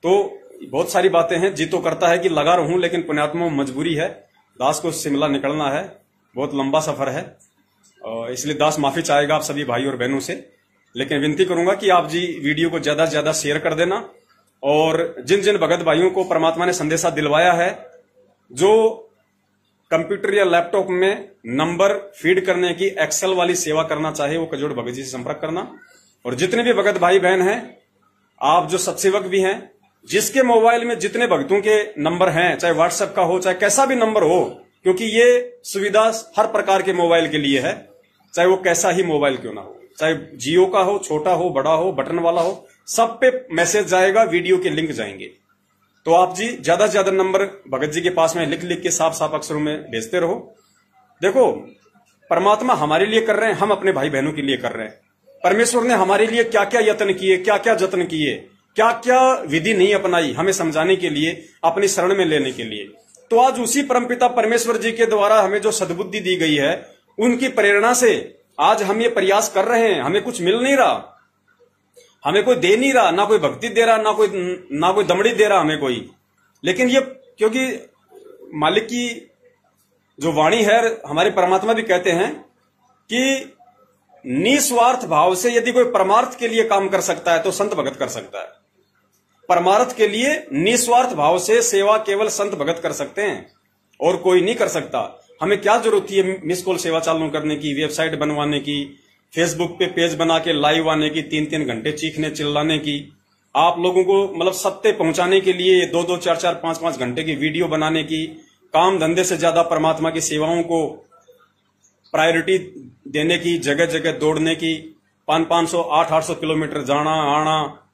तो बहुत सारी बातें हैं, जी तो करता है कि लगा रहूं, लेकिन पुण्यात्मा मजबूरी है, दास को शिमला निकलना है, बहुत लंबा सफर है, और इसलिए दास माफी चाहेगा आप सभी भाई और बहनों से। लेकिन विनती करूंगा कि आप जी वीडियो को ज्यादा से ज्यादा शेयर कर देना, और जिन जिन भगत भाइयों को परमात्मा ने संदेशा दिलवाया है, जो कंप्यूटर या लैपटॉप में नंबर फीड करने की एक्सेल वाली सेवा करना चाहे, वो कजोड़ भगत जी से संपर्क करना। और जितने भी भगत भाई बहन हैं, आप जो सत्सेवक भी हैं, जिसके मोबाइल में जितने भक्तों के नंबर हैं, चाहे व्हाट्सएप का हो, चाहे कैसा भी नंबर हो, क्योंकि ये सुविधा हर प्रकार के मोबाइल के लिए है, चाहे वो कैसा ही मोबाइल क्यों ना हो, चाहे जियो का हो, छोटा हो, बड़ा हो, बटन वाला हो, सब पे मैसेज जाएगा, वीडियो के लिंक जाएंगे। तो आप जी ज्यादा से ज्यादा नंबर भगत जी के पास में लिख लिख के साफ साफ अक्षरों में भेजते रहो। देखो परमात्मा हमारे लिए कर रहे हैं, हम अपने भाई बहनों के लिए कर रहे हैं। परमेश्वर ने हमारे लिए क्या क्या यत्न किए, क्या क्या जतन किए, क्या क्या विधि नहीं अपनाई हमें समझाने के लिए, अपनी शरण में लेने के लिए। तो आज उसी परमपिता परमेश्वर जी के द्वारा हमें जो सद्बुद्धि दी गई है, उनकी प्रेरणा से आज हम ये प्रयास कर रहे हैं। हमें कुछ मिल नहीं रहा, हमें कोई दे नहीं रहा, ना कोई भक्ति दे रहा, ना कोई दमड़ी दे रहा हमें कोई, लेकिन ये क्योंकि मालिक की जो वाणी है, हमारे परमात्मा भी कहते हैं कि निस्वार्थ भाव से यदि कोई परमार्थ के लिए काम कर सकता है तो संत भगत कर सकता है। परमार्थ के लिए निस्वार्थ भाव से सेवा केवल संत भगत कर सकते हैं, और कोई नहीं कर सकता। हमें क्या जरूरत है मिस कॉल सेवा चालू करने की, वेबसाइट बनवाने की, फेसबुक पे पेज बना के लाइव आने की, 3-3 घंटे चीखने चिल्लाने की, आप लोगों को मतलब सत्य पहुंचाने के लिए 2-2, 4-4, 5-5 घंटे की वीडियो बनाने की, काम धंधे से ज्यादा परमात्मा की सेवाओं को प्रायोरिटी देने की, जगह जगह दौड़ने की, 500-500, 800 किलोमीटर जाना आना,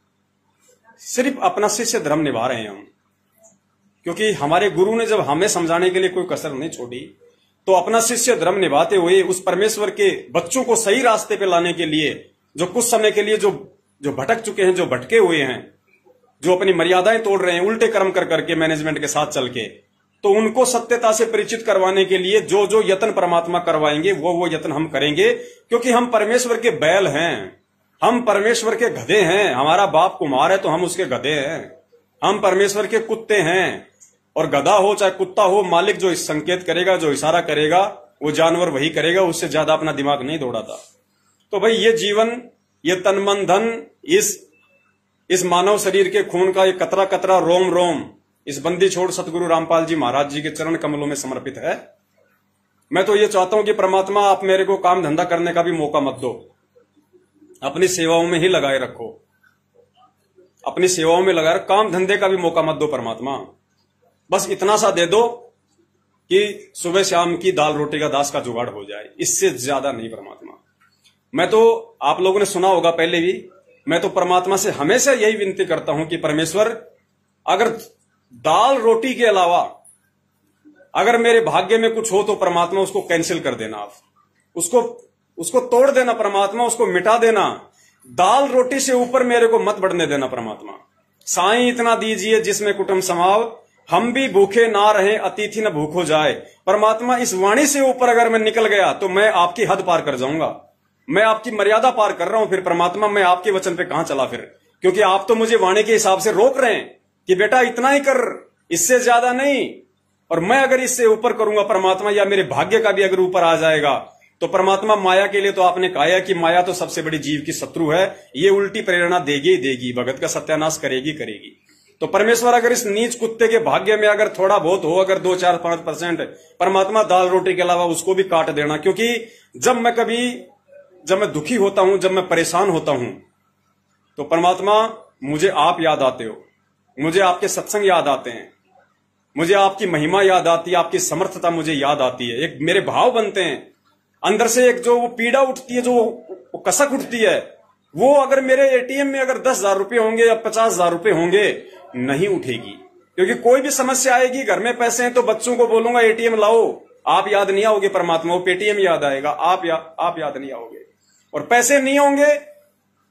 सिर्फ अपना शिष्य धर्म निभा रहे हैं हम। क्योंकि हमारे गुरु ने जब हमें समझाने के लिए कोई कसर नहीं छोड़ी, तो अपना शिष्य धर्म निभाते हुए उस परमेश्वर के बच्चों को सही रास्ते पे लाने के लिए, जो कुछ समय के लिए जो भटक चुके हैं, जो भटके हुए हैं, जो अपनी मर्यादाएं तोड़ रहे हैं उल्टे कर्म कर करके मैनेजमेंट के साथ चल के, तो उनको सत्यता से परिचित करवाने के लिए जो जो यत्न परमात्मा करवाएंगे वो यत्न हम करेंगे। क्योंकि हम परमेश्वर के बैल हैं, हम परमेश्वर के गधे हैं। हमारा बाप कुमार है तो हम उसके गधे हैं, हम परमेश्वर के कुत्ते हैं। और गधा हो चाहे कुत्ता हो, मालिक जो संकेत करेगा, जो इशारा करेगा, वो जानवर वही करेगा, उससे ज्यादा अपना दिमाग नहीं दौड़ाता। तो भाई ये जीवन, ये तन मन धन, इस मानव शरीर के खून का ये कतरा कतरा रोम रोम इस बंदी छोड़ सतगुरु रामपाल जी महाराज जी के चरण कमलों में समर्पित है। मैं तो ये चाहता हूं कि परमात्मा आप मेरे को काम धंधा करने का भी मौका मत दो, अपनी सेवाओं में ही लगाए रखो, अपनी सेवाओं में लगाए रखो। काम धंधे का भी मौका मत दो परमात्मा, बस इतना सा दे दो कि सुबह शाम की दाल रोटी का दास का जुगाड़ हो जाए, इससे ज्यादा नहीं परमात्मा। मैं तो, आप लोगों ने सुना होगा पहले भी, मैं तो परमात्मा से हमेशा यही विनती करता हूं कि परमेश्वर, अगर दाल रोटी के अलावा अगर मेरे भाग्य में कुछ हो तो परमात्मा उसको कैंसिल कर देना, आप उसको तोड़ देना परमात्मा, उसको मिटा देना। दाल रोटी से ऊपर मेरे को मत बढ़ने देना परमात्मा। साईं इतना दीजिए जिसमें कुटुंब समाव, हम भी भूखे ना रहे अतिथि न भूखो जाए। परमात्मा, इस वाणी से ऊपर अगर मैं निकल गया तो मैं आपकी हद पार कर जाऊंगा, मैं आपकी मर्यादा पार कर रहा हूं। फिर परमात्मा, मैं आपके वचन पे कहां चला फिर, क्योंकि आप तो मुझे वाणी के हिसाब से रोक रहे हैं कि बेटा इतना ही कर, इससे ज्यादा नहीं। और मैं अगर इससे ऊपर करूंगा परमात्मा, या मेरे भाग्य का भी अगर ऊपर आ जाएगा तो परमात्मा, माया के लिए तो आपने कहा है कि माया तो सबसे बड़ी जीव की शत्रु है, ये उल्टी प्रेरणा देगी ही देगी, भगत का सत्यानाश करेगी करेगी। तो परमेश्वर, अगर इस नीच कुत्ते के भाग्य में अगर थोड़ा बहुत हो, अगर 2, 4, 5% परमात्मा, दाल रोटी के अलावा उसको भी काट देना। क्योंकि जब मैं दुखी होता हूं, जब मैं परेशान होता हूं, तो परमात्मा मुझे आप याद आते हो, मुझे आपके सत्संग याद आते हैं, मुझे आपकी महिमा याद आती है, आपकी समर्थता मुझे याद आती है। एक मेरे भाव बनते हैं अंदर से, एक जो वो पीड़ा उठती है, जो वो कसक उठती है, वो अगर मेरे एटीएम में अगर 10,000 रुपए होंगे या 50,000 रुपए होंगे, नहीं उठेगी। क्योंकि कोई भी समस्या आएगी, घर में पैसे हैं तो बच्चों को बोलूंगा एटीएम लाओ, आप याद नहीं आओगे परमात्मा, वो पेटीएम याद आएगा, आप याद नहीं आओगे। और पैसे नहीं होंगे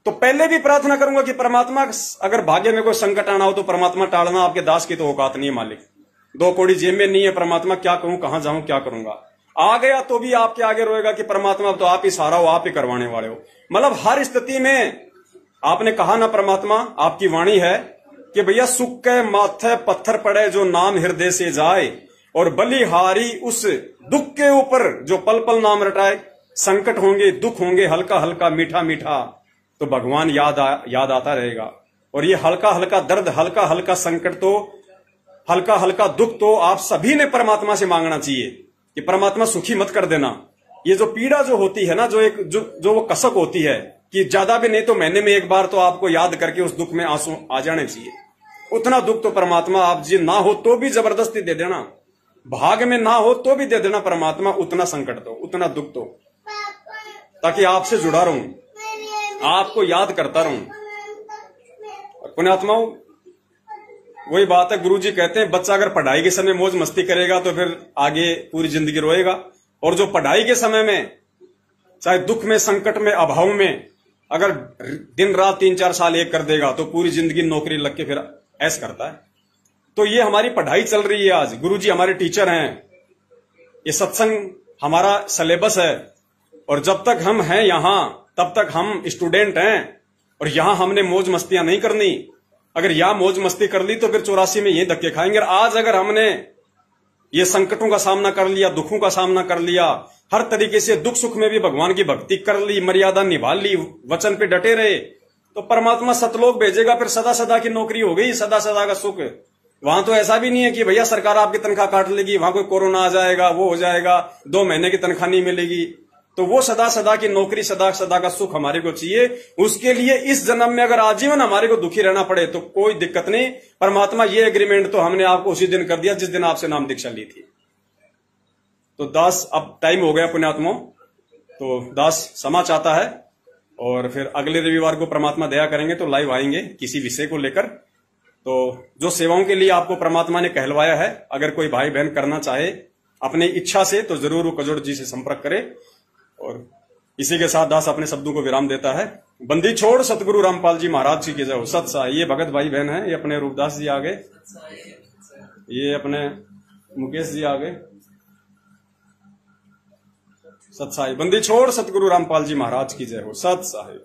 तो पहले भी प्रार्थना करूंगा कि परमात्मा, अगर भाग्य में कोई संकट आना हो तो परमात्मा टालना, आपके दास की तो औकात नहीं है मालिक। 2 कौड़ी जेब में नहीं है परमात्मा, क्या करूं, कहां जाऊं, क्या करूंगा। आ गया तो भी आपके आगे रोएगा कि परमात्मा अब तो आप ही सहारा हो, आप ही करवाने वाले हो। मतलब हर स्थिति में आपने कहा ना परमात्मा, आपकी वाणी है कि भैया, सुख के माथे पत्थर पड़े जो नाम हृदय से जाए, और बलिहारी उस दुख के ऊपर जो पल पल नाम रटाए। संकट होंगे, दुख होंगे, हल्का हल्का मीठा मीठा, तो भगवान याद आता रहेगा। और ये हल्का हल्का दर्द, हल्का हल्का संकट, तो हल्का हल्का दुख तो आप सभी ने परमात्मा से मांगना चाहिए कि परमात्मा सुखी मत कर देना। ये जो पीड़ा जो होती है ना, जो वो कसक होती है, कि ज्यादा भी नहीं तो महीने में एक बार तो आपको याद करके उस दुख में आंसू आ जाने चाहिए। उतना दुख तो परमात्मा, आप जी ना हो तो भी जबरदस्ती दे देना, भाग में ना हो तो भी दे देना परमात्मा, उतना संकट दो, उतना दुख दो, ताकि आपसे जुड़ा रहूं, आपको याद करता रहूं। और पुण्यात्माओं, वही बात है, गुरुजी कहते हैं बच्चा अगर पढ़ाई के समय मौज मस्ती करेगा तो फिर आगे पूरी जिंदगी रोएगा। और जो पढ़ाई के समय में, चाहे दुख में, संकट में, अभाव में, अगर दिन रात 3-4 साल एक कर देगा तो पूरी जिंदगी नौकरी लग के फिर ऐस करता है। तो ये हमारी पढ़ाई चल रही है आज, गुरुजी हमारे टीचर हैं, ये सत्संग हमारा सिलेबस है। और जब तक हम हैं यहां तब तक हम स्टूडेंट हैं, और यहां हमने मौज मस्तियां नहीं करनी। अगर यहां मौज मस्ती कर ली तो फिर 84 में ये धक्के खाएंगे। आज अगर हमने ये संकटों का सामना कर लिया, दुखों का सामना कर लिया, हर तरीके से दुख सुख में भी भगवान की भक्ति कर ली, मर्यादा निभा ली, वचन पे डटे रहे, तो परमात्मा सतलोक भेजेगा। फिर सदा सदा की नौकरी हो गई, सदा सदा का सुख। वहां तो ऐसा भी नहीं है कि भैया सरकार आपकी तनख्वाह काट लेगी, वहां कोई कोरोना आ जाएगा, वो हो जाएगा, 2 महीने की तनख्वाह नहीं मिलेगी। तो वो सदा सदा की नौकरी, सदा सदा का सुख हमारे को चाहिए। उसके लिए इस जन्म में अगर आजीवन हमारे को दुखी रहना पड़े तो कोई दिक्कत नहीं। परमात्मा, ये एग्रीमेंट तो हमने आपको उसी दिन कर दिया जिस दिन आपसे नाम दीक्षा ली थी। तो दास, अब टाइम हो गया पुण्यात्माओं, तो दास क्षमा चाहता है, और फिर अगले रविवार को परमात्मा दया करेंगे तो लाइव आएंगे किसी विषय को लेकर। तो जो सेवाओं के लिए आपको परमात्मा ने कहलवाया है, अगर कोई भाई बहन करना चाहे अपनी इच्छा से, तो जरूर वो कजोड़ जी से संपर्क करे। और इसी के साथ दास अपने शब्दों को विराम देता है। बंदी छोड़ सतगुरु रामपाल जी महाराज जी के जय हो। सत साई। ये भगत भाई बहन है, ये अपने रूपदास जी आगे, ये अपने मुकेश जी आगे। सत साई। बंदी छोड़ सतगुरु रामपाल जी महाराज की जय हो। सत साई।